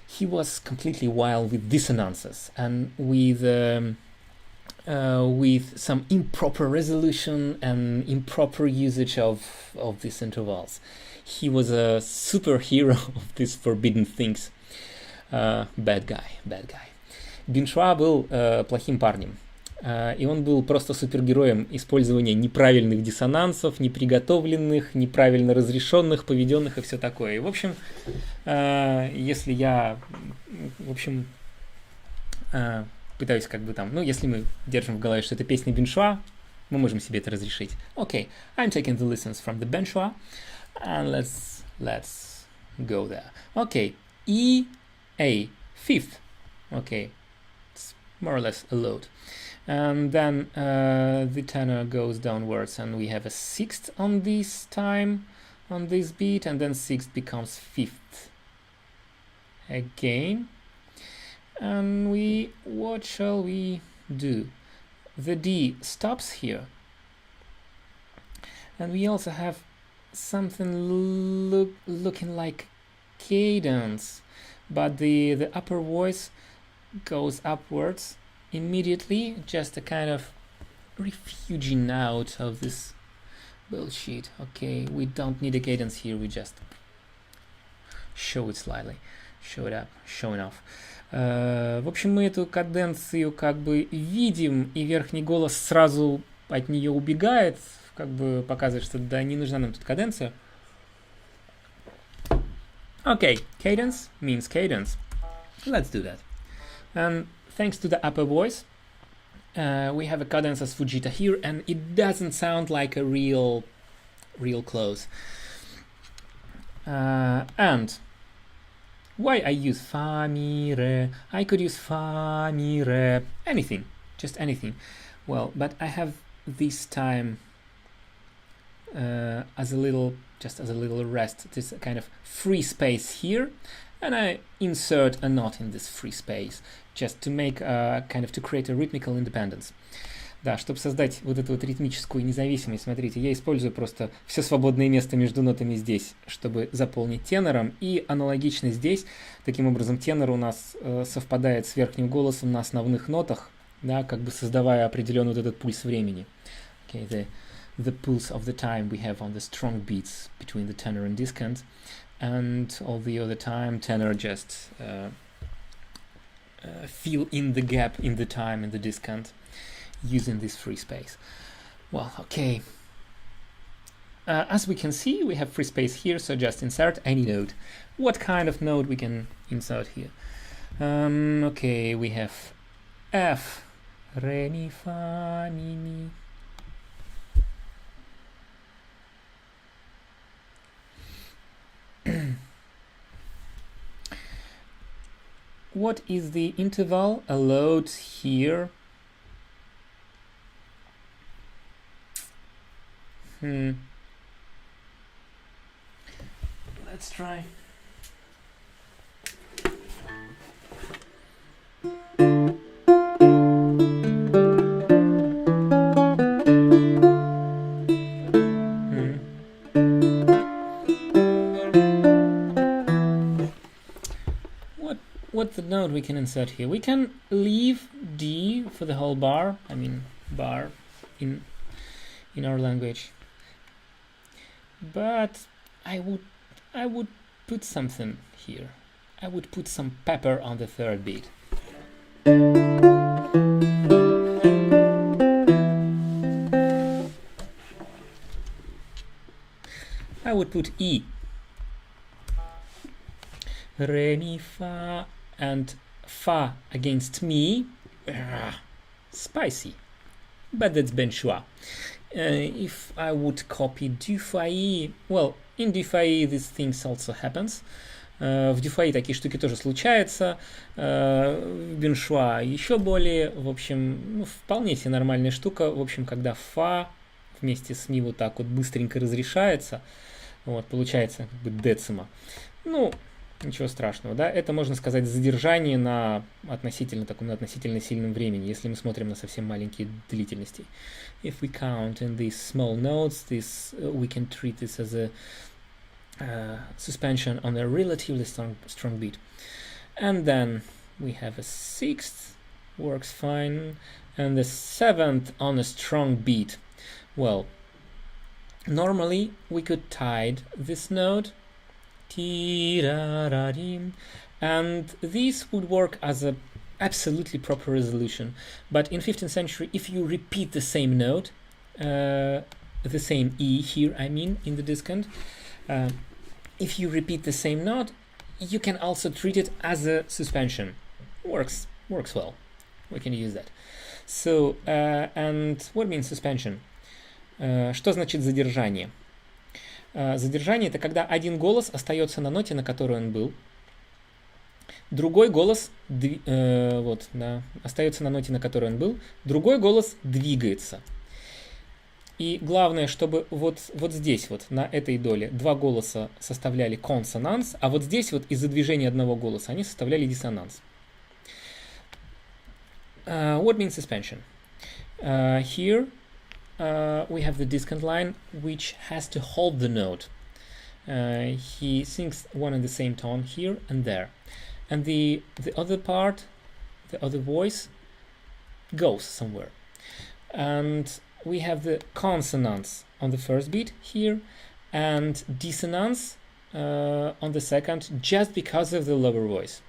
he was completely wild with dissonances and with some improper resolution and improper usage of these intervals. He was a superhero of these forbidden things. Bad guy. Binchoi был плохим парнем. И он был просто супергероем использования неправильных диссонансов, неприготовленных, неправильно разрешенных, поведенных и все такое. И, в общем, если я, пытаюсь как бы там, если мы держим в голове, что это песня Беншуа, мы можем себе это разрешить. Okay, I'm taking the lessons from the Binchoi, and let's go there. Okay, E, A, fifth. Okay, it's more or less a load. And then the tenor goes downwards, and we have a sixth on this time, on this beat, and then sixth becomes fifth again. And what shall we do? The D stops here, and we also have something looking like cadence, but the upper voice goes upwards immediately, just a kind of refuging out of this bullshit. Okay, we don't need a cadence here, we just show it slightly, show it up, showing off. В общем, мы эту каденцию как бы видим, и верхний голос сразу от нее убегает, как бы показывает, что да, не нужна нам тут каденция. Okay, cadence means cadence. Let's do that. And thanks to the upper voice, we have a cadence as Fujita here, and it doesn't sound like a real close. And why I use fa, mi, re? I could use fa, mi, re, anything, just anything. Well, but I have this time as a little rest, this kind of free space here, and I insert a knot in this free space, just to make to create a rhythmical independence. Да, чтобы создать вот эту вот ритмическую независимость, смотрите, я использую просто все свободное место между нотами здесь, чтобы заполнить тенором, и аналогично здесь. Таким образом, тенор у нас совпадает с верхним голосом на основных нотах, да, как бы создавая определенный вот этот пульс времени. Okay, the pulse of the time we have on the strong beats between the tenor and discant, and all the other time tenor just fill in the gap in the time and the discant using this free space. Well, okay. as we can see, we have free space here, so just insert any note. What kind of note we can insert here? Okay, we have F, Re, Mi, Fa, Mi, Mi. What is the interval allowed here? Let's try. What's the note we can insert here? We can leave D for the whole bar. I mean bar in our language. But I would put something here. I would put some pepper on the third beat. I would put E. Re, mi, fa, and fa against me. Spicy. But that's Benshua. If I would copy du failli, well, in du failli these things also happens. В дюфаи такие штуки тоже случаются. В Беншуа еще более. В общем, вполне себе нормальная штука. В общем, когда фа вместе с ми вот так вот быстренько разрешается, вот, получается как бы децима. Ну, ничего страшного, да? Это, можно сказать, задержание на относительно сильном времени, если мы смотрим на совсем маленькие длительности. If we count in these small notes, we can treat this as a suspension on a relatively strong beat. And then we have a sixth, works fine, and the seventh on a strong beat. Well, normally we could tie this note, and this would work as a absolutely proper resolution. But in 15th century, if you repeat the same note, the same E here, I mean, in the discant, if you repeat the same note, you can also treat it as a suspension. Works well. We can use that. So, and what means suspension? Что значит задержание? Задержание — это когда один голос остается на ноте, на которой он был, другой голос остается на ноте, на которой он был, другой голос двигается. И главное, чтобы вот здесь вот, на этой доле, два голоса составляли консонанс, а вот здесь вот из-за движения одного голоса они составляли диссонанс. What means suspension? Here we have the discant line, which has to hold the note. He sings one and the same tone here and there. And the other part, the other voice, goes somewhere. And we have the consonants on the first beat here and dissonance on the second, just because of the lower voice.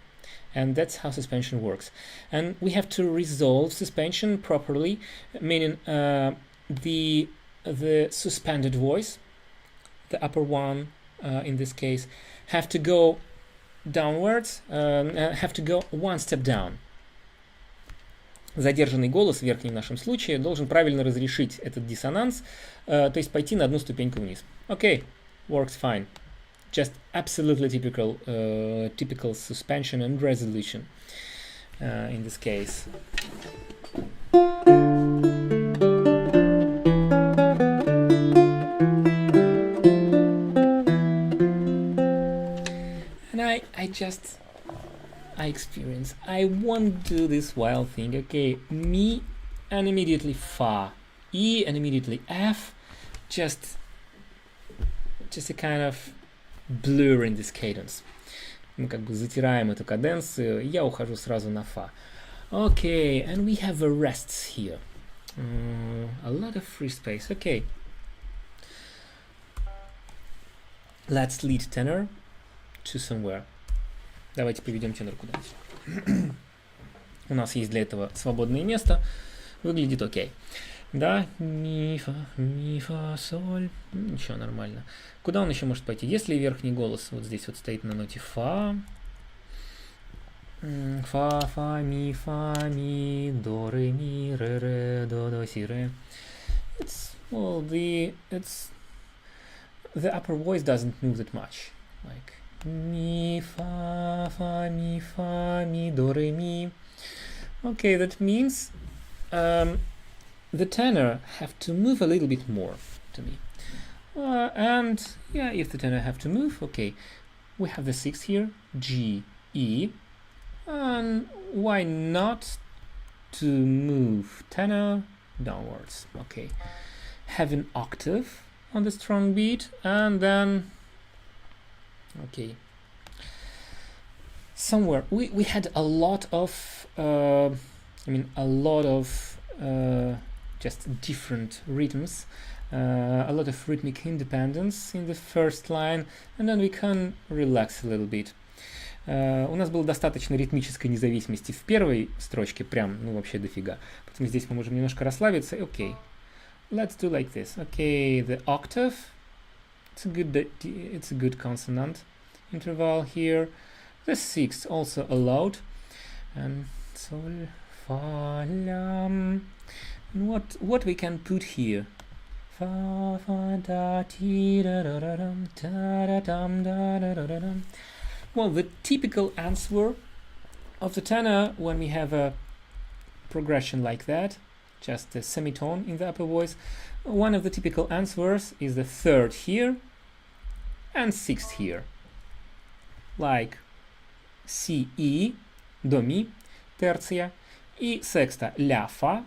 And that's how suspension works. And we have to resolve suspension properly, meaning the suspended voice, the upper one in this case, have to go downwards, have to go one step down. Задержанный голос, верхний в нашем случае, должен правильно разрешить этот диссонанс, то есть пойти на одну ступеньку вниз. Okay, works fine. Just absolutely typical suspension and resolution in this case. And I experience, I won't do this wild thing. Okay, mi and immediately fa, E and immediately F, just a kind of blur in this cadence. Мы как бы затираем эту каденцию, я ухожу сразу на фа. Okay, and we have arrests here. A lot of free space. Okay. Let's lead tenor to somewhere. Давайте поведем тенор куда-нибудь. У нас есть для этого свободное место. Выглядит окей. Да, ми, фа, соль. Ничего, нормально. Куда он еще может пойти? Если верхний голос вот здесь вот стоит на ноте фа, фа, ми, до, ре, до, си, ре. The upper voice doesn't move that much. Like mi, fa, mi, do, re, mi. Okay, that means the tenor have to move a little bit more to me. And yeah, if the tenor have to move, okay, we have the sixth here, G, E, and why not to move tenor downwards? Okay, have an octave on the strong beat, and then okay, somewhere we had a lot of just different rhythms, a lot of rhythmic independence in the first line, and then we can relax a little bit. У нас было достаточно ритмической независимости в первой строчке, прям, ну, вообще дофига. Поэтому здесь мы можем немножко расслабиться. Окей. Let's do like this. Okay, the octave. It's a good consonant interval here. The sixth also allowed. And sol, fa, la. And what we can put here? Fa, fa, da, ti, da, da, da, dum, da, da, dum, da, da, da, da, dum. Well, the typical answer of the tenor when we have a progression like that, just a semitone in the upper voice, one of the typical answers is the third here and sixth here. Like C, E, до, ми, терция, и секста, ля, фа.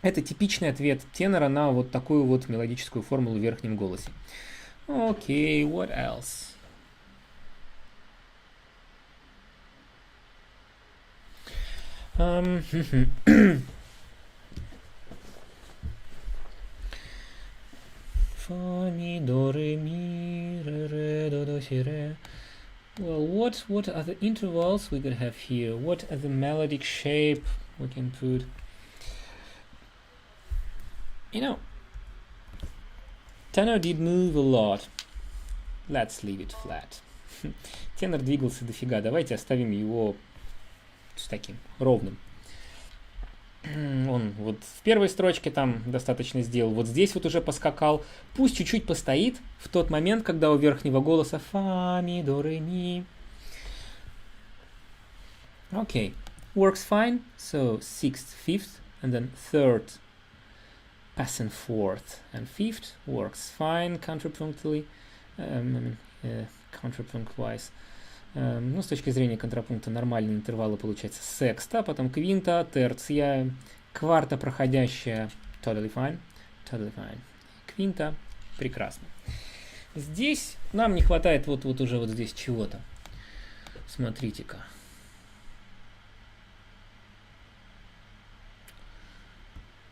Это типичный ответ тенора на вот такую вот мелодическую формулу в верхнем голосе. Okay, what else? Фа, ми, до, ре, ми, ре, до, си, ре. Well, what are the intervals we could have here? What are the melodic shape we can put? You know, tenor did move a lot. Let's leave it flat. Тенор двигался дофига. Давайте оставим его с таким ровным. Он вот в первой строчке там достаточно сделал. Вот здесь вот уже поскакал. Пусть чуть-чуть постоит в тот момент, когда у верхнего голоса фа, ми, до, ре, ми. Okay, works fine. So sixth, fifth, and then third, passing fourth and fifth works fine contrapunctally. Contrapunct-wise. Ну, с точки зрения контрапункта нормальные интервалы получается секста, потом квинта, терция, кварта проходящая, totally fine, квинта, прекрасно. Здесь нам не хватает вот уже вот здесь чего-то. Смотрите-ка.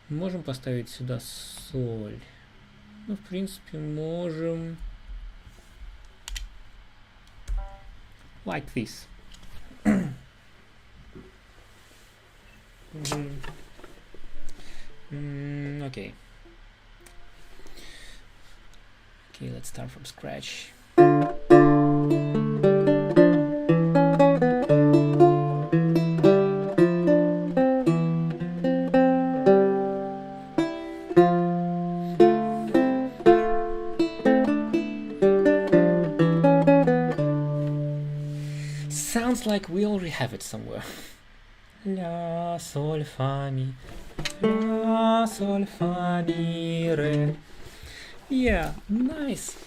Можем поставить сюда соль. Ну, в принципе, можем... Like this. Okay. Okay, let's start from scratch. Like we already have it somewhere. La, sol, fa, mi. La, sol, fa, mi, re. Yeah, nice.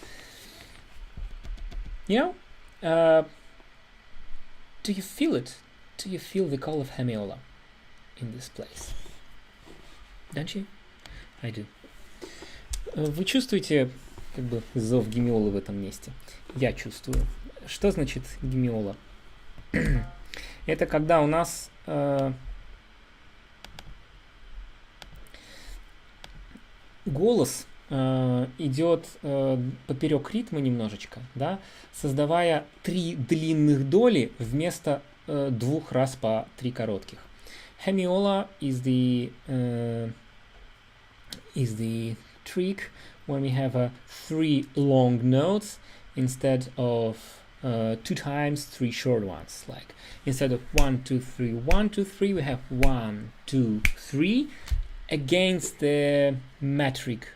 You know, do you feel it? Do you feel the call of hemiola in this place? Don't you? I do. Вы чувствуете как бы зов гемиолы в этом месте? Я чувствую. Что значит гемиола? Это когда у нас голос идет поперек ритма немножечко, да, создавая 3 длинных доли вместо 2 раз по 3 коротких. Hemiola is the is the trick when we have 3 long notes instead of 2 times 3 short ones. Like instead of 1, 2, 3, 1, 2, 3, we have 1, 2, 3 against the metric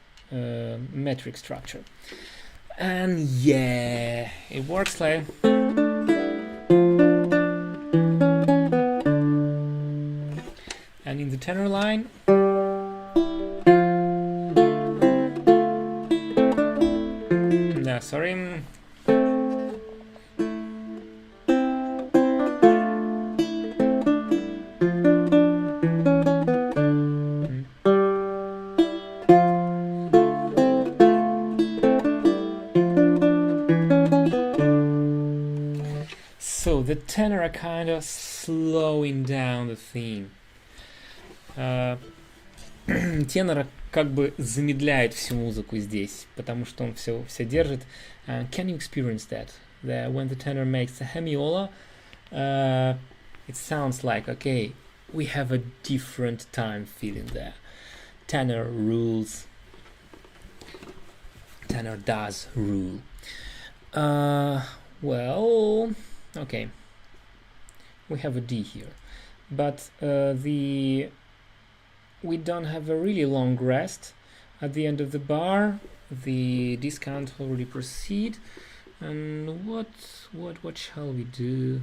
structure. And yeah, it works like. And in the tenor line, no, sorry. So the tenor are kind of slowing down the theme. Тенор как бы замедляет всю музыку здесь, потому что он все держит. Can you experience that? When the tenor makes a hemiola, it sounds like, okay, we have a different time feeling there. Tenor rules. Tenor does rule. Well, okay. We have a D here, but we don't have a really long rest at the end of the bar. The discount already proceed. And what shall we do?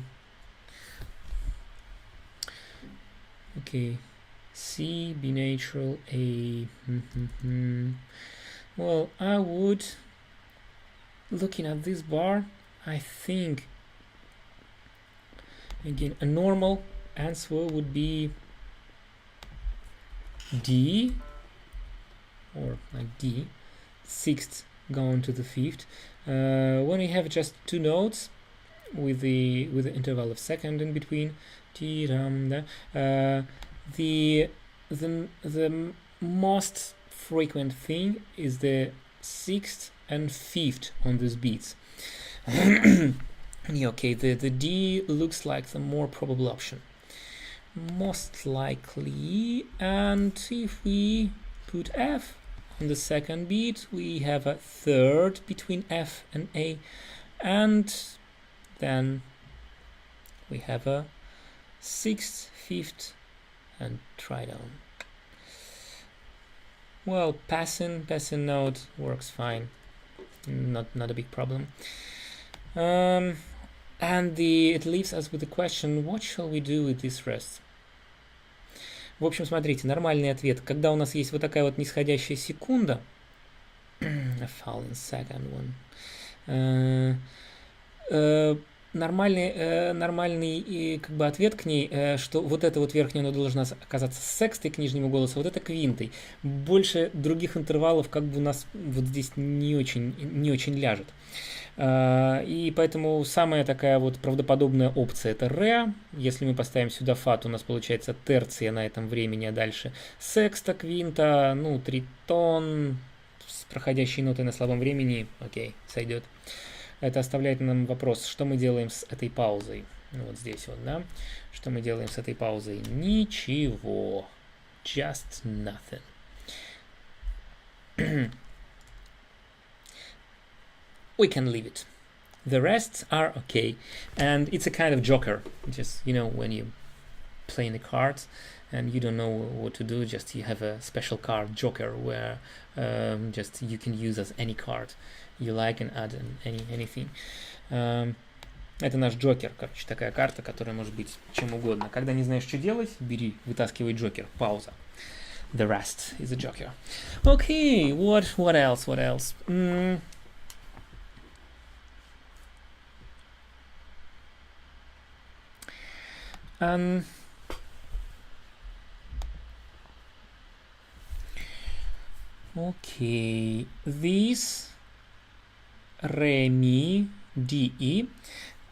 Okay, C, B natural, A. Well, I would, looking at this bar, I think again a normal answer would be D, or like D, 6th going to the 5th. When we have just 2 notes with the interval of second in between, the most frequent thing is the 6th and 5th on these beats. Okay, the D looks like the more probable option, most likely. And if we put F on the second beat, we have a 3rd between F and A, and then we have a 6th, 5th, and tritone. Well, passing note works fine, not a big problem. And it leaves us with the question, what shall we do with this rest? В общем, смотрите, нормальный ответ, когда у нас есть вот такая вот нисходящая секунда, a falling second one, нормальный как бы ответ к ней, что вот эта вот верхняя нота должна оказаться секстой к нижнему голосу, вот это квинтой. Больше других интервалов как бы у нас вот здесь не очень ляжет. И поэтому самая такая вот правдоподобная опция — это ре. Если мы поставим сюда фа, то у нас получается терция на этом времени, а дальше секста, квинта, ну, тритон с проходящей нотой на слабом времени, окей, сойдет. Это оставляет нам вопрос, что мы делаем с этой паузой. Вот здесь вот, да. Что мы делаем с этой паузой? Ничего. Just nothing. We can leave it. The rests are okay. And it's a kind of joker. Just, you know, when you playing the cards and you don't know what to do, just you have a special card, joker, where just you can use as any card you like and add anything. Это наш джокер, короче, такая карта, которая может быть чем угодно. Когда не знаешь, что делать, бери, вытаскивай джокер, пауза. The rest is a joker. Okay, what else? Okay, these re, mi, d, e.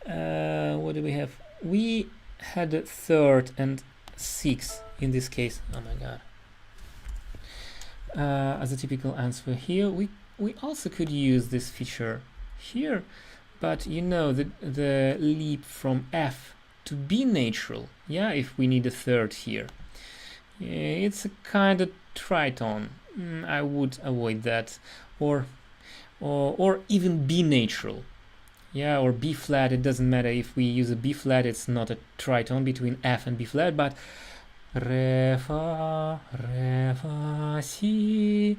What do we have? We had a 3rd and 6th in this case. Oh my god. As a typical answer here, we also could use this feature here, but you know the leap from F to B natural, yeah, if we need a 3rd here, it's a kind of tritone. I would avoid that, or even B natural. Yeah, or B flat. It doesn't matter if we use a B flat. It's not a tritone between F and B flat, but re fa si.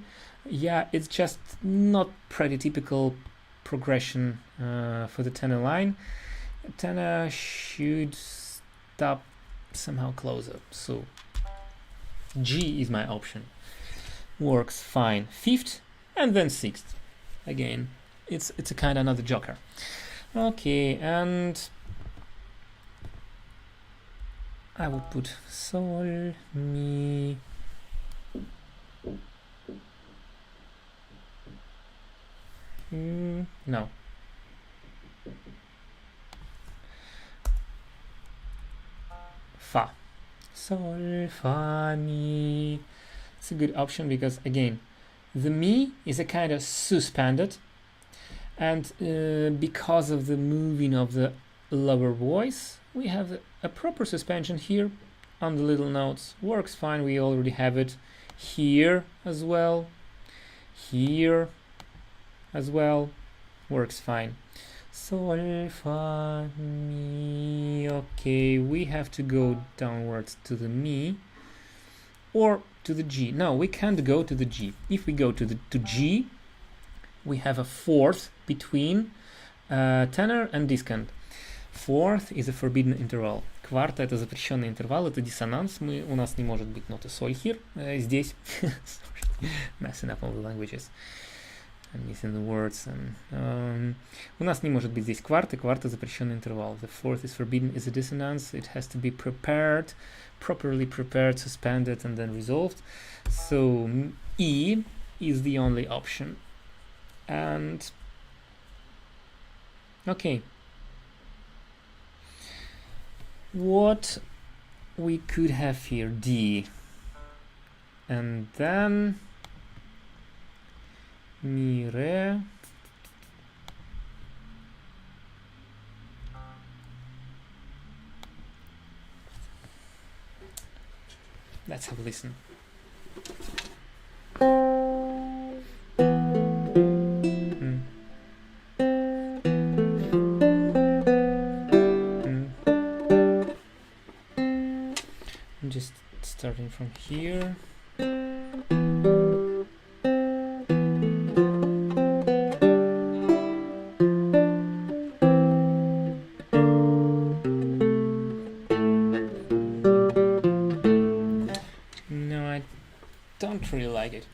Yeah, it's just not pretty typical progression for the tenor line. Tenor should stop somehow closer. So G is my option. Works fine. Fifth and then sixth. Again, it's a kind of another joker. Okay, and I would put sol, mi. No. Fa. Sol, fa, mi. It's a good option because, again, the mi is a kind of suspended, and because of the moving of the lower voice, we have a proper suspension here on the little notes. Works fine. We already have it here as well. Here as well. Works fine. Sol, fa, mi. Okay, we have to go downwards to the mi or to the G. No, we can't go to the G. If we go to G, we have a fourth between tenor and discant. Fourth is a forbidden interval. Кварта — это запрещенный интервал, это диссонанс. У нас не может быть ноты соль here, здесь. Messing up all the languages. I'm missing the words. У нас не может быть здесь кварты. Кварта — запрещенный интервал. The fourth is forbidden is a dissonance. It has to be prepared, properly prepared, suspended, and then resolved. So E is the only option. And okay, what we could have here, D, and then mi, re, let's have a listen. Just starting from here. No, I don't really like it.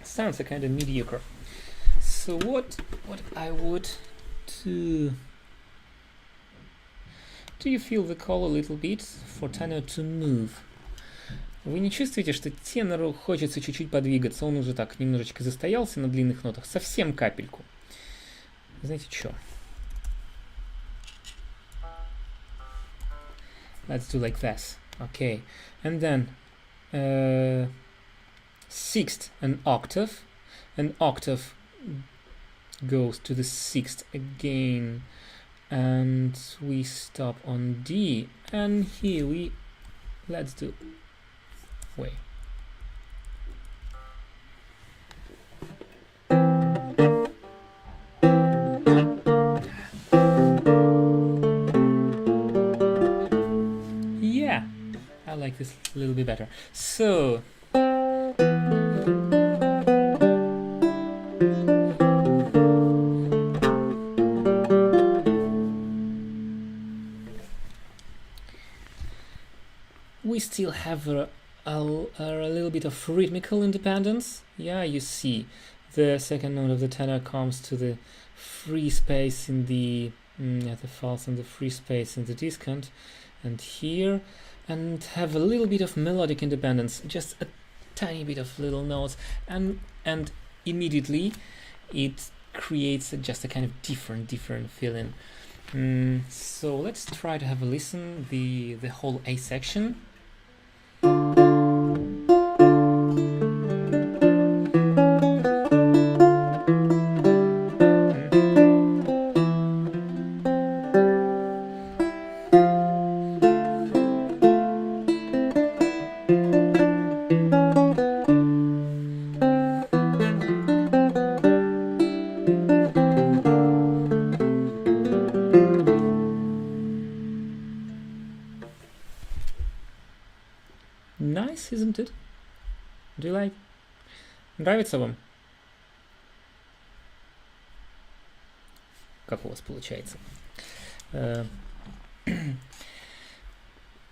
Sounds a kind of mediocre. So what I would do? Do you feel the call a little bit for tenor to move? Вы не чувствуете, что тенору хочется чуть-чуть подвигаться? Он уже так немножечко застоялся на длинных нотах, совсем капельку. Знаете что? Let's do like this. Okay. And then sixth, an octave. An octave goes to the sixth again. And we stop on D, and here let's do, wait. Yeah, I like this a little bit better. So, we still have a little bit of rhythmical independence. Yeah, you see the second note of the tenor comes to the free space in the false and the free space in the discant, and here, and have a little bit of melodic independence, just a tiny bit of little notes, and immediately it creates just a kind of different feeling. So let's try to have a listen the whole A section. isn't it? Do you like? Нравится вам? Как у вас получается?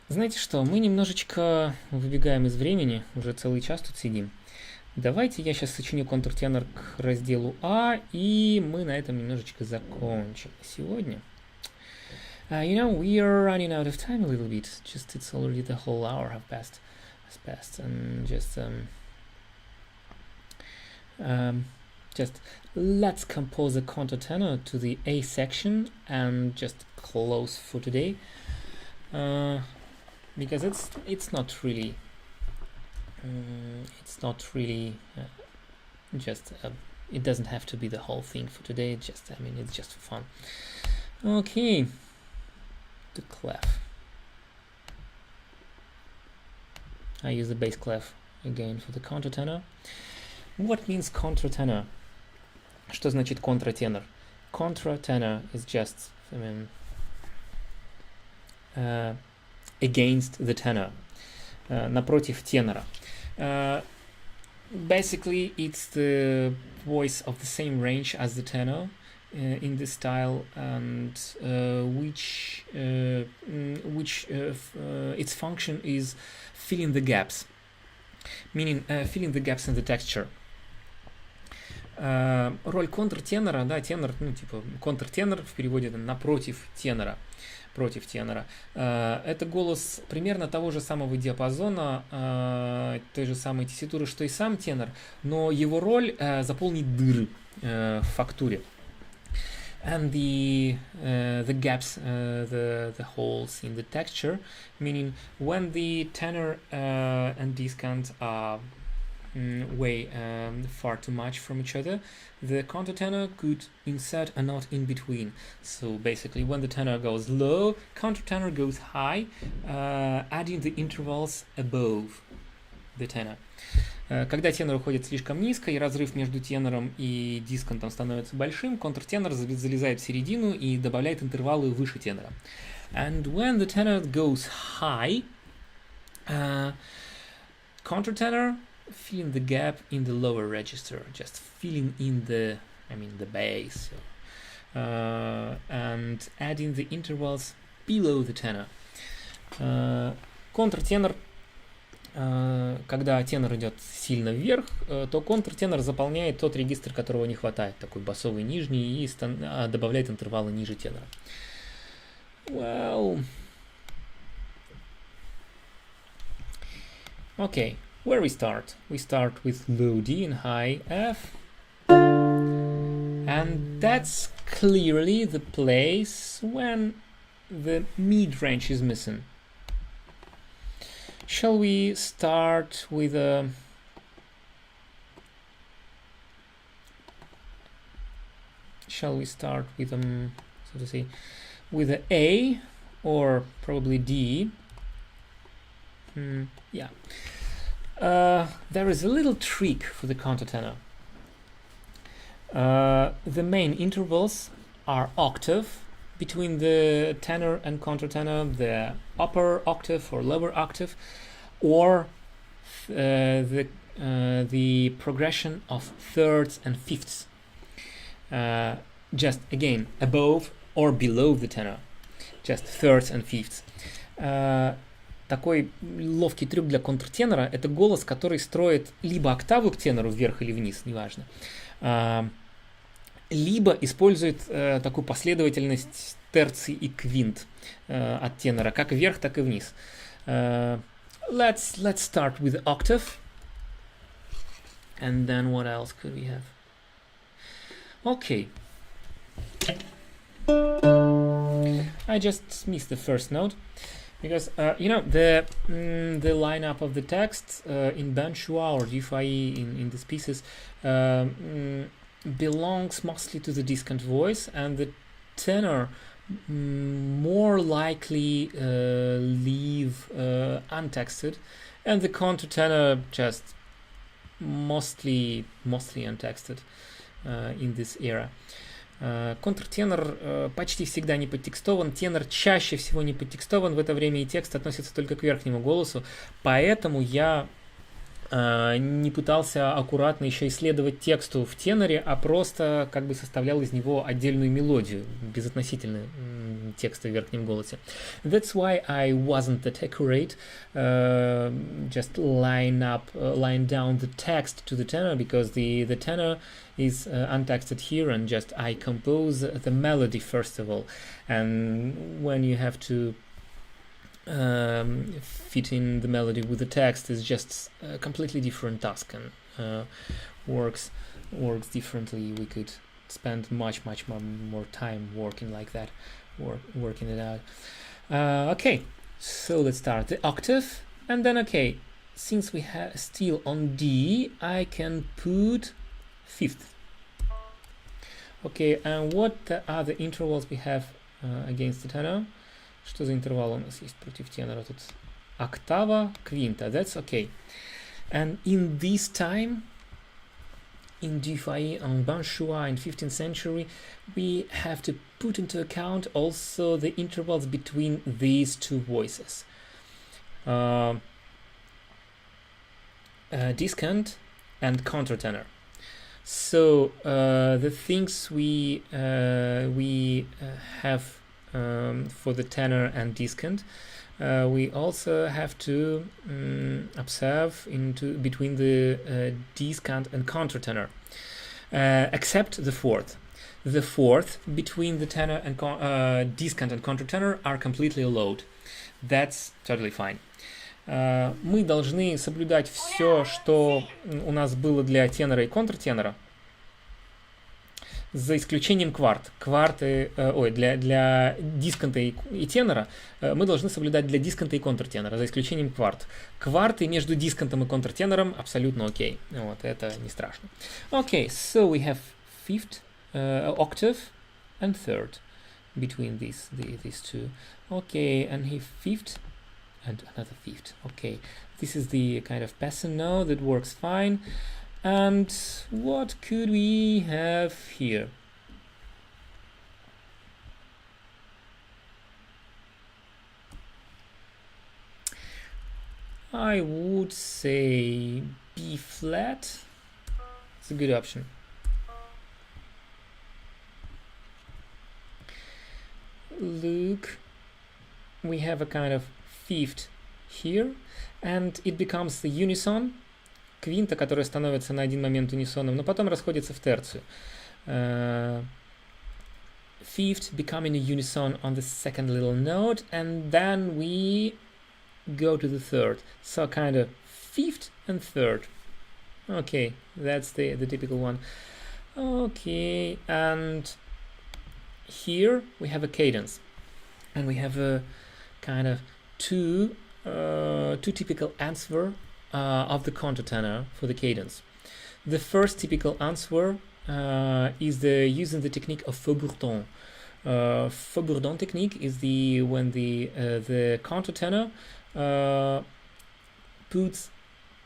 Знаете что, мы немножечко выбегаем из времени, уже целый час тут сидим. Давайте я сейчас сочиню контртенор к разделу А, и мы на этом немножечко закончим сегодня. You know, we are running out of time a little bit. Just it's already the whole hour has passed, and just let's compose a contratenor to the A section and just close for today. Because it's not really just it doesn't have to be the whole thing for today. It's just it's just for fun. Okay, the clef. I use the bass clef again for the contratenor. What means contratenor? Что значит контратенор? Contratenor is just against the tenor, напротив тенора. Basically, it's the voice of the same range as the tenor in this style, and which its function is filling the gaps, meaning filling the gaps in the texture. Роль контртенора, да, тенор, контртенор в переводе напротив тенора. Против тенора. Это голос примерно того же самого диапазона, той же самой тесситуры, что и сам тенор, но его роль заполнить дыры в фактуре. And the gaps, the holes in the texture, meaning when the tenor and discant are way far too much from each other, the contratenor could insert a note in between. So basically, when the tenor goes low, contratenor goes high, adding the intervals above the tenor. Когда тенор уходит слишком низко и разрыв между тенором и дискантом становится большим, контртенор залезает в середину и добавляет интервалы выше тенора. And when the tenor goes high, contratenor filling the gap in the lower register, just filling in the bass, and adding the intervals below the tenor. Контртенор, когда тенор идет сильно вверх, то контртенор заполняет тот регистр, которого не хватает, такой басовый нижний, и добавляет интервалы ниже тенора. Well, okay. Where we start? We start with low D and high F, and that's clearly the place when the mid-range is missing. Shall we start with a so to say, with a A or probably D? Yeah. There is a little trick for the contratenor. The main intervals are octave between the tenor and contratenor, the upper octave or lower octave, or the progression of thirds and fifths. Just again above or below the tenor, just thirds and fifths. Такой ловкий трюк для контртенора — это голос, который строит либо октаву к тенору вверх или вниз, неважно, либо использует такую последовательность терций и квинт от тенора, как вверх, так и вниз. Let's start with octave, and then what else could we have? Okay. I just missed the first note. Because the lineup of the text in Benshua or Binchoi in these pieces belongs mostly to the discant voice, and the tenor more likely leave untexted, and the contratenor just mostly untexted in this era. Контртенор почти всегда не подтекстован, тенор чаще всего не подтекстован, в это время и текст относится только к верхнему голосу, поэтому я не пытался аккуратно еще исследовать тексту в теноре, а просто как бы составлял из него отдельную мелодию, безотносительно текста в верхнем голосе. That's why I wasn't that accurate, just line down the text to the tenor, because the tenor is untexted here, and just I compose the melody first of all, and when you have to fit in the melody with the text is just a completely different task, and works differently. We could spend much more time working like that, working it out. Okay, so let's start the octave, and then okay, since we have still on D, I can put fifth. Okay, and what are the intervals we have against the tenor? Что за интервал у нас есть против тенора тут? Октава, квинта. That's okay. And in this time, in Dufay and Benshua in 15th century, we have to put into account also the intervals between these two voices. Discant and contratenor. So the things we have for the tenor and discant, we also have to observe between the discant and contratenor, except the fourth. The fourth between the tenor and discant and contratenor are completely allowed. That's totally fine. Мы должны соблюдать все, что у нас было для тенора и контртенора, за исключением кварт. Для дисканта и тенора мы должны соблюдать для дисканта и контртенора, за исключением кварт. Кварты между дискантом и контртенором абсолютно окей. Вот, это не страшно. Okay, so we have fifth, octave and third between these two. Okay, and he fifth and another fifth. Okay, this is the kind of pattern now that works fine. And what could we have here? I would say B flat. It's a good option. Look, we have a kind of fifth here, and it becomes the unison. Квинта, которая становится на один момент унисоном, но потом расходится в терцию. Fifth becoming a unison on the second little note, and then we go to the third. So kind of fifth and third. Okay, that's the typical one. Okay, and here we have a cadence, and we have a kind of two typical answer of the contratenor for the cadence. The first typical answer is using the technique of faux-bourdon. Faux-bourdon technique is when the contratenor puts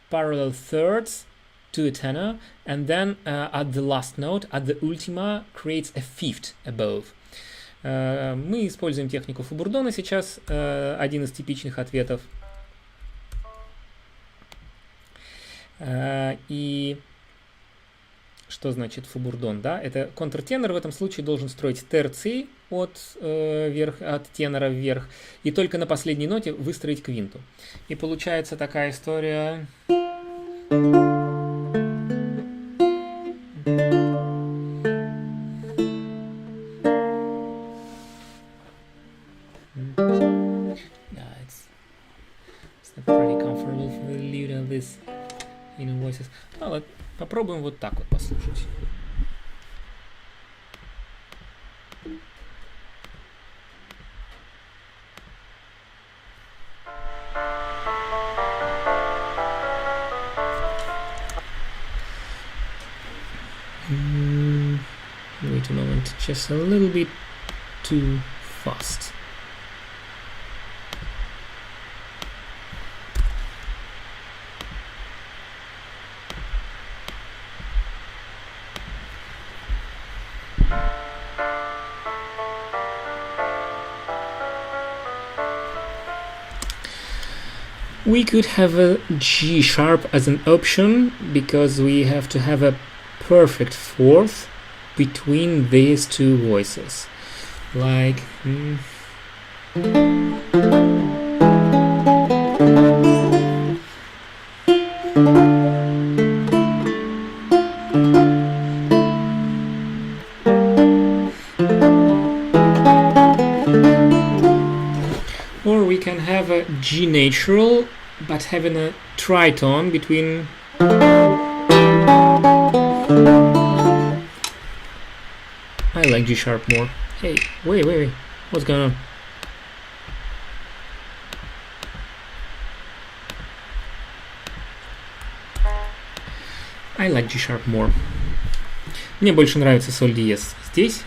parallel thirds to a tenor, and then at the last note, at the ultima, creates a fifth above. Мы используем технику фaux-bourdона сейчас, один из типичных ответов. И что значит фaux-bourdon? Да? Это контртенор в этом случае должен строить терции от тенора вверх, и только на последней ноте выстроить квинту. И получается такая история. Попробуем вот так вот послушать. Wait a moment, just a little bit too fast. We could have a G sharp as an option because we have to have a perfect fourth between these two voices. Like... Or we can have a G natural, but having a tritone between... I like G sharp more. Hey, wait. What's going on? I like G sharp more. Мне больше нравится соль диез здесь.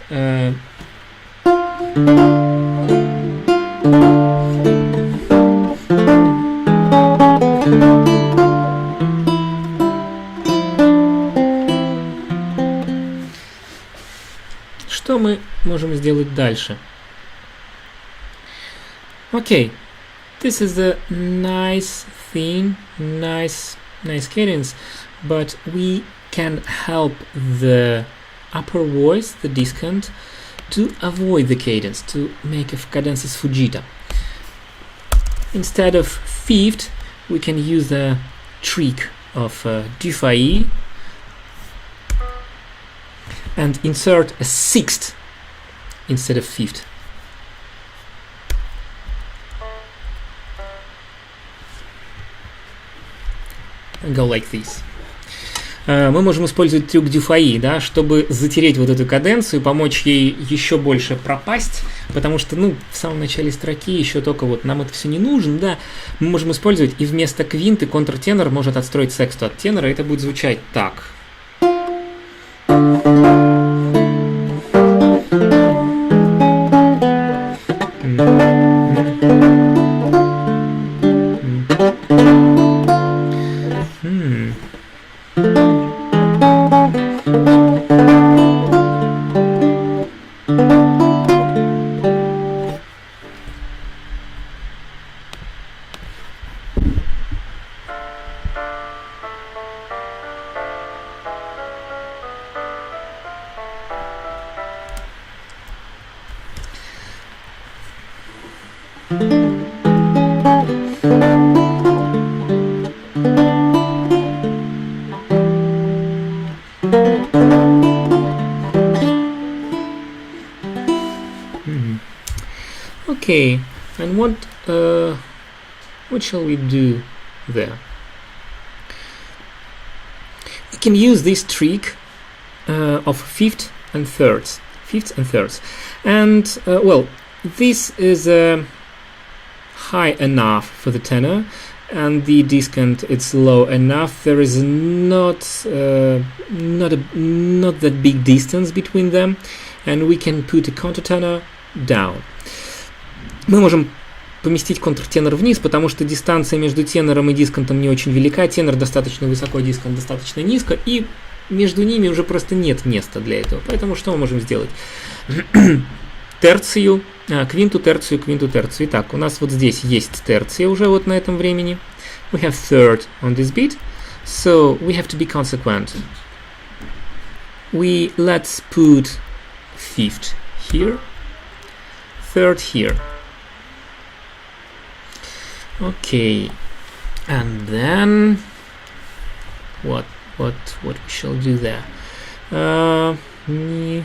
Что мы можем сделать дальше? Okay, this is a nice thing, nice cadence, but we can help the upper voice, the discant, to avoid the cadence, to make a cadences fuggita. Instead of fifth, we can use the trick of du failli and insert a sixth instead of fifth. And go like this. Мы можем использовать трюк дю-фаи, да, чтобы затереть вот эту каденцию, помочь ей еще больше пропасть, потому что, в самом начале строки еще только вот нам это все не нужно, да, мы можем использовать, и вместо квинты контратенор может отстроить сексту от тенора, и это будет звучать так. Okay, and what shall we do there? We can use this trick of fifths and thirds, and well, this is high enough for the tenor, and the discant it's low enough. There is not that big distance between them, and we can put a contratenor down. Мы можем поместить контртенор вниз, потому что дистанция между тенором и дискантом не очень велика. Тенор достаточно высоко, дискант достаточно низко, и между ними уже просто нет места для этого. Поэтому что мы можем сделать? Терцию, квинту, терцию, квинту, терцию. Итак, у нас вот здесь есть терция уже вот на этом времени. We have third on this beat, so we have to be consequent. Let's put fifth here, third here. Okay, and then what we shall do there? Mi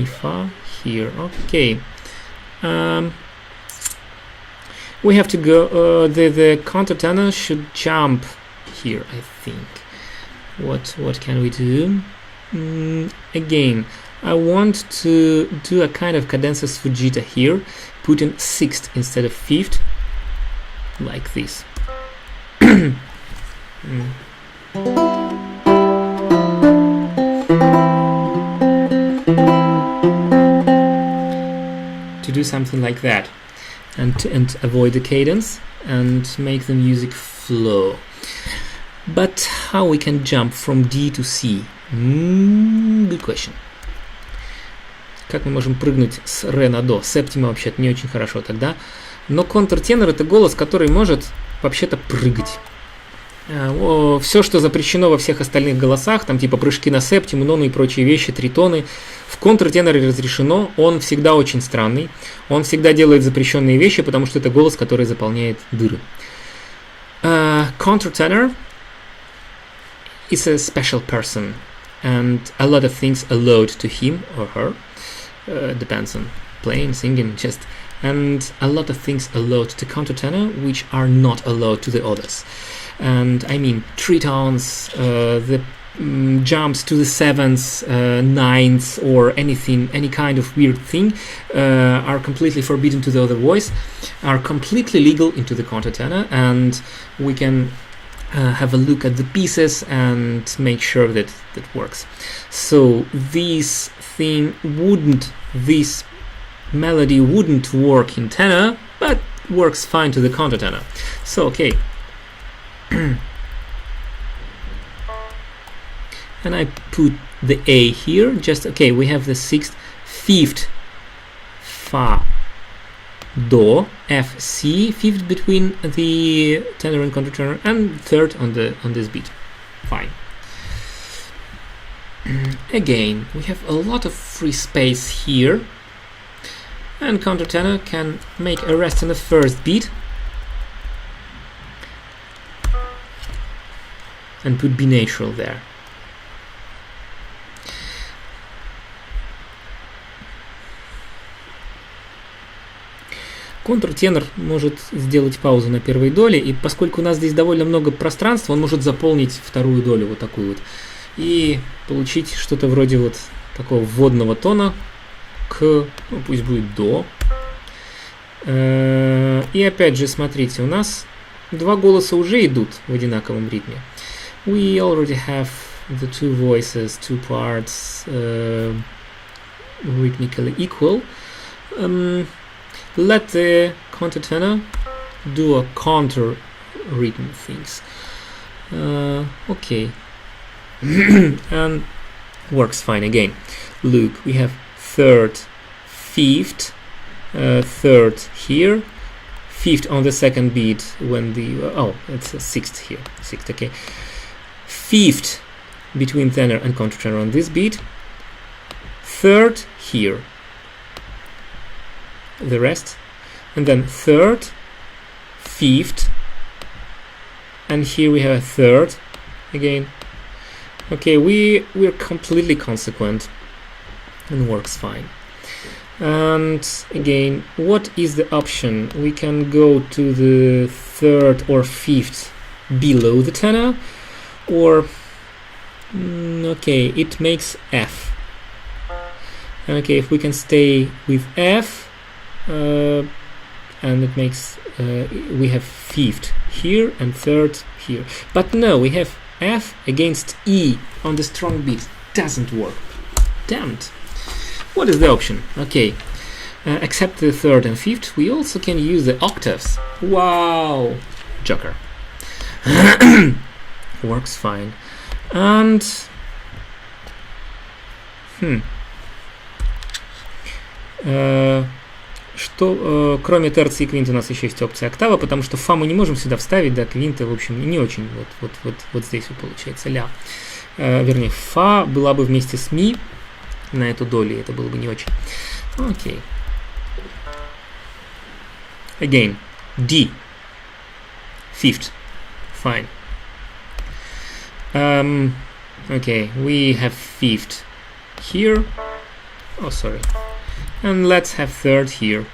fa here. Okay. We have to go. The contratenor should jump here, I think. What can we do? Again, I want to do a kind of cadences fuggita here, put in sixth instead of fifth. Like this. To do something like that, and avoid the cadence and make the music flow. But how we can jump from D to C? Good question. Как мы можем прыгнуть с ре на до? Септима вообще-то не очень хорошо тогда. Но контртенор — это голос, который может вообще-то прыгать. Все, что запрещено во всех остальных голосах, там типа прыжки на септиму, ноны и прочие вещи, тритоны, в контртеноре разрешено, он всегда очень странный, он всегда делает запрещенные вещи, потому что это голос, который заполняет дыры. Contratenor is a special person, and a lot of things allowed to him or her, depends on playing, singing, just, and a lot of things allowed to contratenor, which are not allowed to the others. And I mean tritones, the jumps to the sevenths, ninths, or anything, any kind of weird thing are completely forbidden to the other voice, are completely legal into the contratenor, and we can have a look at the pieces and make sure that that works. So this melody wouldn't work in tenor, but works fine to the contratenor. So okay. And I put the A here, just okay, we have the sixth, fifth, Fa, Do, F, C, fifth between the tenor and contratenor, and third on this beat. Fine. Again, we have a lot of free space here, and contratenor can make a rest on the first beat and put B natural there. Контртенор может сделать паузу на первой доле, и поскольку у нас здесь довольно много пространства, он может заполнить вторую долю вот такую вот и получить что-то вроде вот такого вводного тона к, ну, пусть будет до. И опять же, смотрите, у нас два голоса уже идут в одинаковом ритме. We already have the two voices, two parts rhythmically equal. Let the contratenor do a counter rhythm things. Okay. And works fine again. Look, we have third, fifth, third here, fifth on the second beat when the it's a sixth here, sixth, okay. Fifth between tenor and contratenor on this beat, third here, the rest, and then third, fifth, and here we have a third again. Okay, we're completely consequent and works fine. And again, what is the option? We can go to the third or fifth below the tenor, or okay, it makes F. Okay, if we can stay with F, and it makes we have fifth here and third here, but no, we have F against E on the strong beat. Doesn't work. Damned. What is the option? Okay, except the third and fifth, we also can use the octaves. Wow, Joker. Works fine. And что кроме терции и квинта у нас еще есть опция октава, потому что фа мы не можем сюда вставить, да, квинта, в общем, не очень, вот здесь вот получается ля. Вернее, фа была бы вместе с ми на эту долю, это было бы не очень. Окей. Again, D, fifth, fine. Okay, we have fifth here. Oh, sorry. And let's have third here.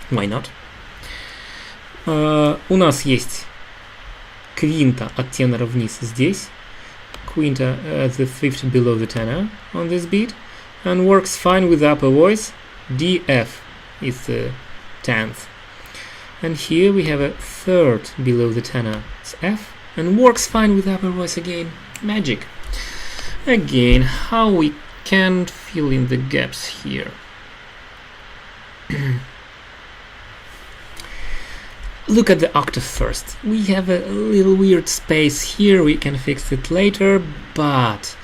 Why not? У нас есть квинта от тенора вниз здесь. Quinta at the fifth below the tenor on this beat. And works fine with the upper voice. D, F is the 10th. And here we have a third below the tenor. It's F. And works fine with the upper voice again. Magic. Again, how we can fill in the gaps here. Look at the octave first. We have a little weird space here. We can fix it later, but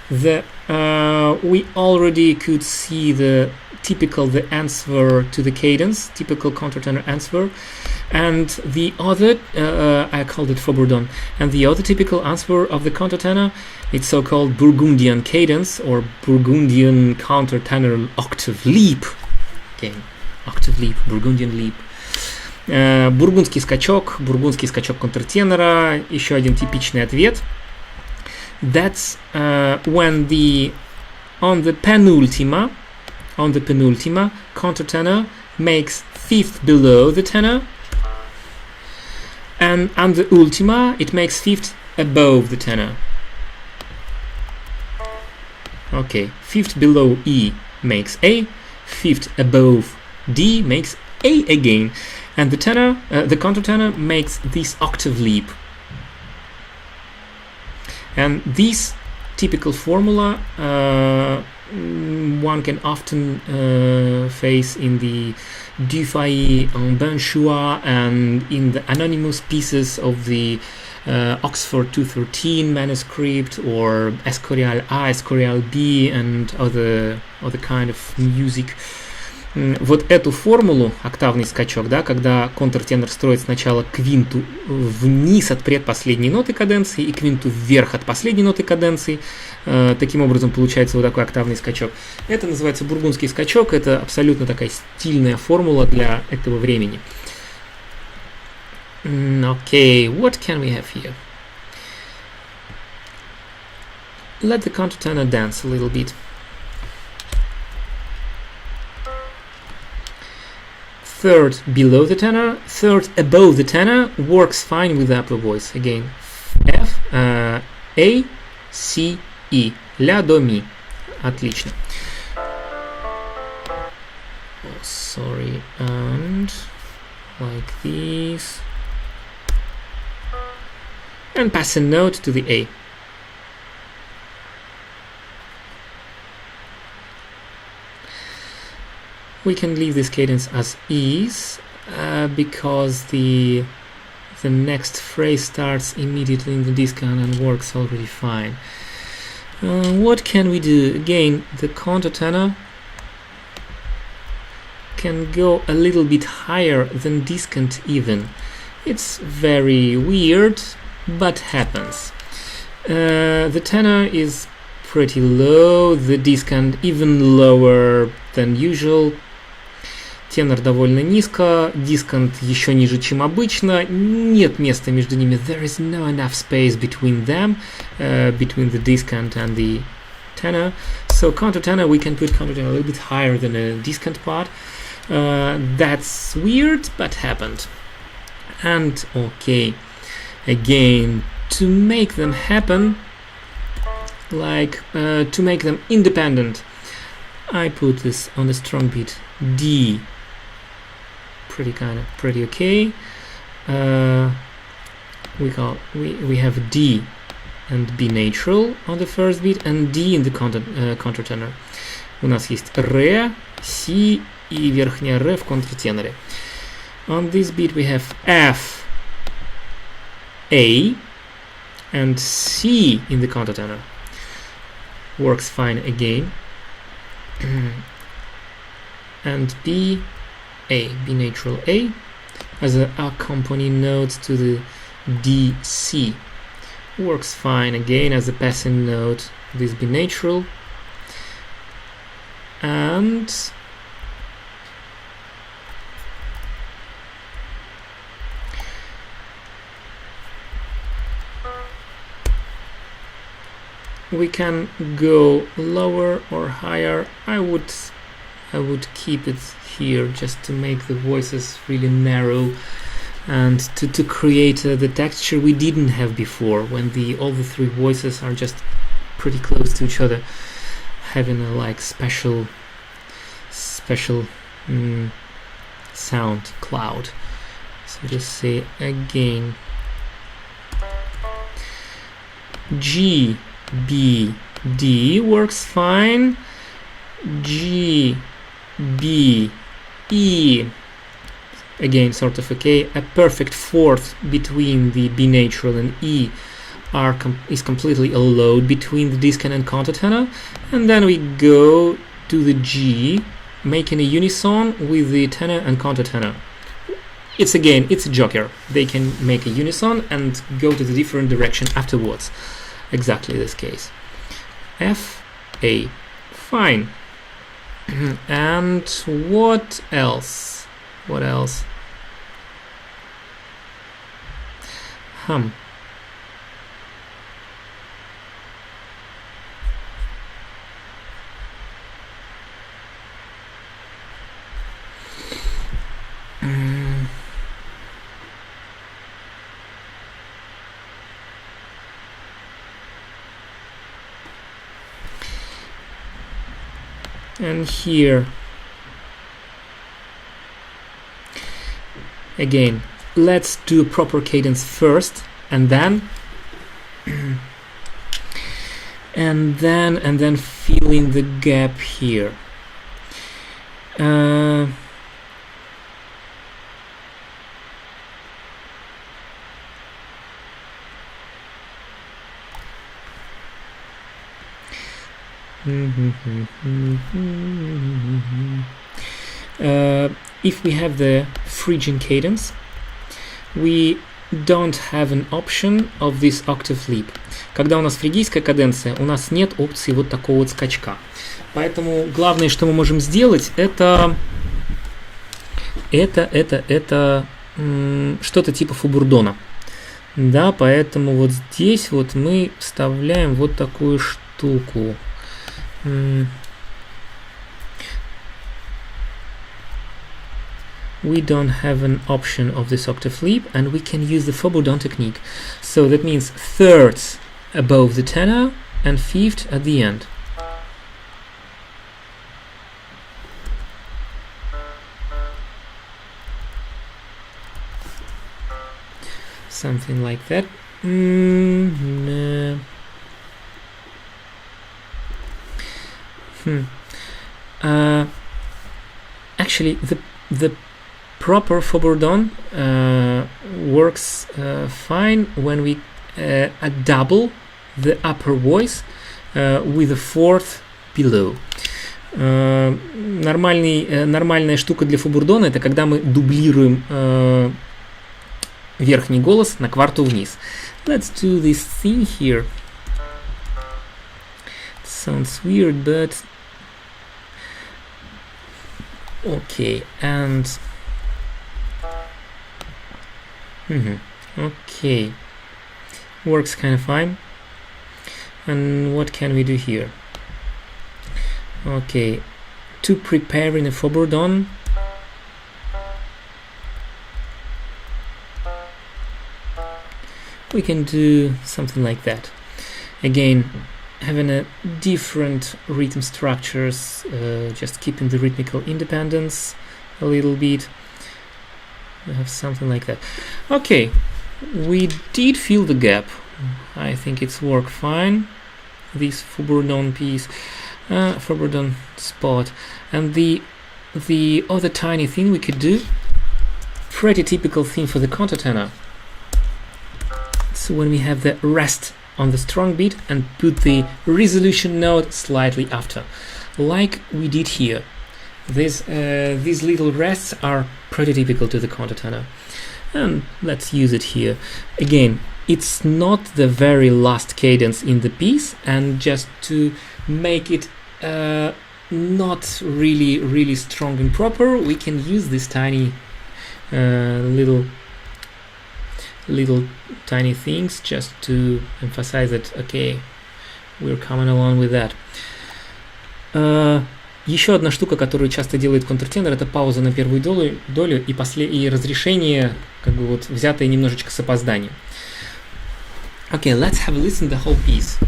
we already could see the typical the answer to the cadence, typical contratenor answer, and the other I called it Faubourdon, and the other typical answer of the contratenor, it's so-called Burgundian cadence or Burgundian countertenor octave leap. Again, octave leap, Burgundian leap. Бургундский скачок контратенора, еще один типичный ответ. That's when on the penultima, contratenor makes fifth below the tenor, and on the ultima it makes fifth above the tenor. Okay, fifth below E makes A, fifth above D makes A again, and the tenor, the contratenor makes this octave leap. And this typical formula one can often face in the Dufay en Benchua and in the anonymous pieces of the Oxford 213 manuscript, or Escorial A, Escorial B, and other kind of music. Вот эту формулу, октавный скачок, да, когда контртенор строит сначала квинту вниз от предпоследней ноты каденции и квинту вверх от последней ноты каденции, таким образом получается вот такой октавный скачок. Это называется бургундский скачок, это абсолютно такая стильная формула для этого времени. Okay, what can we have here? Let the contratenor dance a little bit. Third below the tenor, third above the tenor works fine with the upper voice. Again, F, A, C, E. Ля, до, ми. Отлично. Oh, sorry. And like this. And pass a note to the A. We can leave this cadence as is because the next phrase starts immediately in the discount and works already fine. What can we do? Again, the contratenor can go a little bit higher than discant even. It's very weird, but happens. The tenor is pretty low, the discant even lower than usual. Тенор довольно низко, дискант еще ниже, чем обычно. Нет места между ними. There is no enough space between them, between the discant and the tenor. So contratenor, we can put contratenor a little bit higher than a discant part. That's weird, but happened. And okay, again, to make them happen, like to make them independent, I put this on the strong beat D. Pretty okay. We have D and B natural on the first beat and D in the contratenor. У нас есть Ре, Си и верхняя Ре в контратеноре. On this beat we have F, A and C in the contratenor. Works fine again. And B, A, B natural A as an accompanying note to the D, C. Works fine again as a passing note, this B natural. And we can go lower or higher. I would keep it here just to make the voices really narrow and to create the texture we didn't have before, when all the three voices are just pretty close to each other, having a like special sound cloud. So just say again G, B, D works fine. G, B, E, again sort of okay. A perfect fourth between the B natural and E is completely allowed between the discant and contratenor. And then we go to the G, making a unison with the tenor and contratenor. It's a joker. They can make a unison and go to the different direction afterwards. Exactly this case. F, A. Fine. And what else? What else? And here again, let's do a proper cadence first, and then and then fill in the gap here. If we have the Phrygian cadence, we don't have an option of this octave leap. Когда у нас фригийская каденция, у нас нет опции вот такого вот скачка. Поэтому главное, что мы можем сделать, это что-то типа фубурдона. Да, поэтому вот здесь вот мы вставляем вот такую штуку. We don't have an option of this octave leap, and we can use the Faux-Bourdon technique. So that means thirds above the tenor and fifth at the end. Something like that. Actually, the proper Faux-Bourdon works fine when we double the upper voice with a fourth below. Нормальная штука для Фaux-Bourdon — это когда мы дублируем верхний голос на кварту вниз. Let's do this thing here. It sounds weird, but okay. And okay, works kind of fine. And what can we do here? Okay, to prepare in a Faux-Bourdon, we can do something like that. Again, having a different rhythm structures, just keeping the rhythmical independence a little bit. We have something like that. Okay, we did fill the gap. I think it's worked fine, this Faux-Bourdon piece, Faux-Bourdon spot. And the other tiny thing we could do, pretty typical thing for the contratenor. So when we have the rest on the strong beat and put the resolution note slightly after, like we did here. These little rests are pretty typical to the contratenor, and let's use it here. Again, it's not the very last cadence in the piece, and just to make it not really strong and proper, we can use this tiny little tiny things just to emphasize that, okay, we're coming along with that. Еще одна штука, которую часто делает контртенор, это пауза на первую долю и разрешение, как бы вот взятое немножечко с опозданием. Okay, let's have a listen to the whole piece.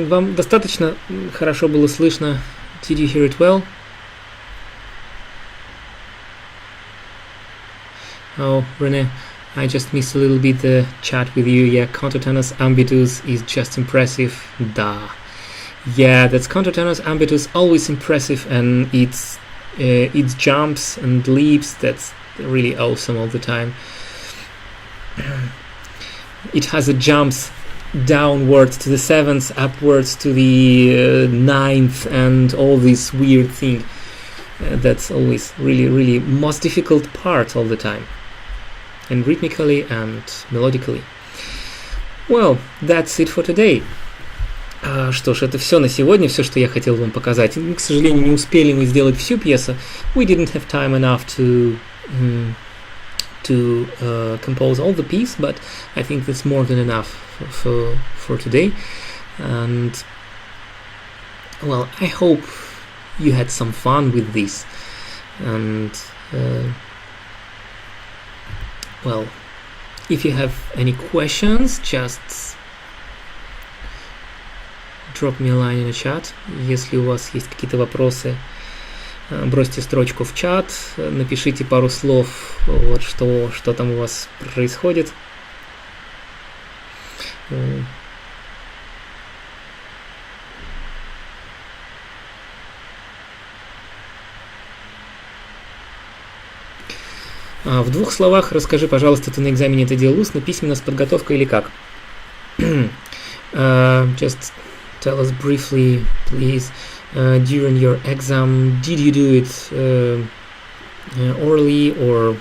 Вам достаточно хорошо было слышно? Did you hear it well? Oh, Rene, I just missed a little bit the chat with you. Yeah, contratenors ambitus is just impressive. Da. Yeah, that's contratenors ambitus, always impressive, and its jumps and leaps, that's really awesome all the time. It has a jumps downwards to the seventh, upwards to the ninth, and all this weird thing. That's always really most difficult part all the time, and rhythmically and melodically. Well, that's it for today. Что ж, это все на сегодня, все, что я хотел вам показать. К сожалению, не успели мы сделать всю пьесу. We didn't have time enough to compose all the piece, but I think that's more than enough for today. And well, I hope you had some fun with this. And well, if you have any questions, just drop me a line in the chat. Если у вас есть какие-то вопросы, бросьте строчку в чат, напишите пару слов, вот что там у вас происходит. В двух словах расскажи, пожалуйста, ты на экзамене это делал устно, письменно, с подготовкой или как? Just tell us briefly, please, during your exam, did you do it orally or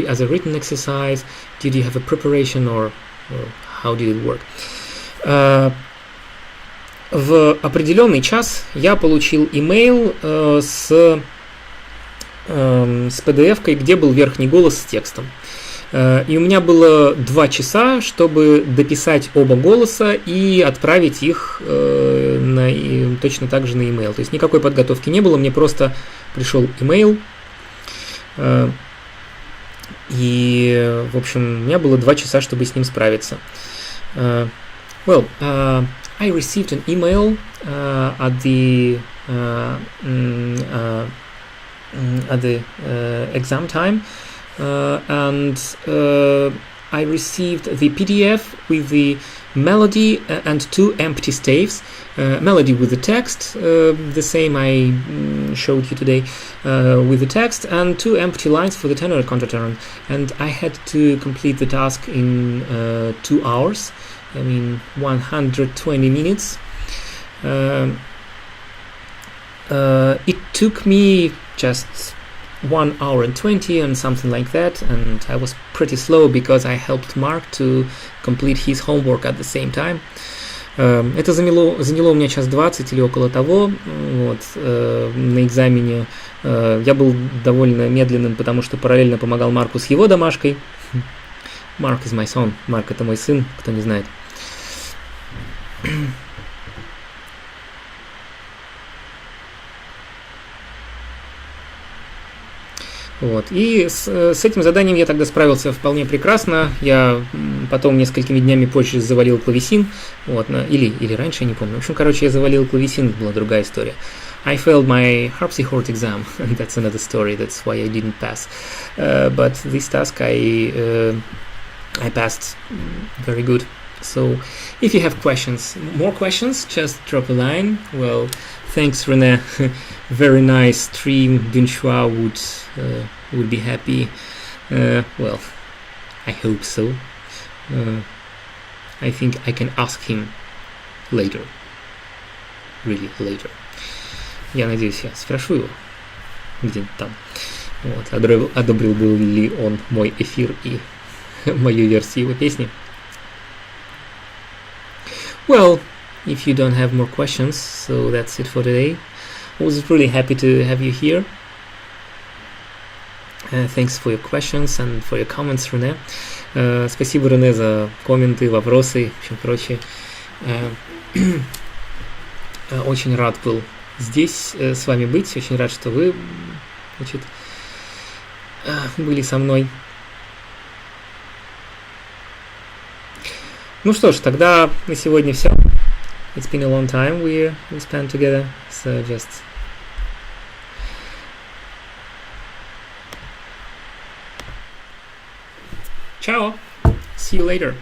as a written exercise? Did you have a preparation or how did it work? В определенный час я получил имейл с PDF-кой, где был верхний голос с текстом. И у меня было 2 часа, чтобы дописать оба голоса и отправить их точно так же на e-mail. То есть никакой подготовки не было, мне просто пришел email. И, в общем, у меня было 2 часа, чтобы с ним справиться. Well, I received an email at the exam time, and I received the PDF with the melody and 2 empty staves. Melody with the text, the same I showed you today, with the text, and 2 empty lines for the tenor and contratenor. And I had to complete the task in 2 hours. I mean 120 minutes. It took me just 1 hour and 20 and something like that, and I was pretty slow because I helped Mark to complete his homework at the same time. Это заняло у меня час 20 или около того. Вот, на экзамене я был довольно медленным, потому что параллельно помогал Марку с его домашкой. Mark is my son. Марк — это мой сын, кто не знает. Вот. И с этим заданием я тогда справился вполне прекрасно. Я потом несколькими днями позже завалил клавесин. Вот, или раньше, я не помню. В общем, короче, я завалил клавесин, была другая история. I failed my harpsichord exam, and that's another story. That's why I didn't pass. But this task I passed very good. So, if you have more questions, just drop a line. Well, thanks, René. Very nice stream. Binchois would be happy. Well, I hope so. I think I can ask him later. Really, later. Я надеюсь, я спрошу его где-нибудь там. Вот, одобрил бы ли он мой эфир и мою версию его песни. Well, if you don't have more questions, so that's it for today. I was really happy to have you here. Thanks for your questions and for your comments, René. Спасибо, Рене, за комменты, вопросы и все прочее. Очень рад был здесь с вами быть. Очень рад, что вы, значит, были со мной. Ну что ж, тогда на сегодня все. It's been a long time we spent together, so just ciao. See you later.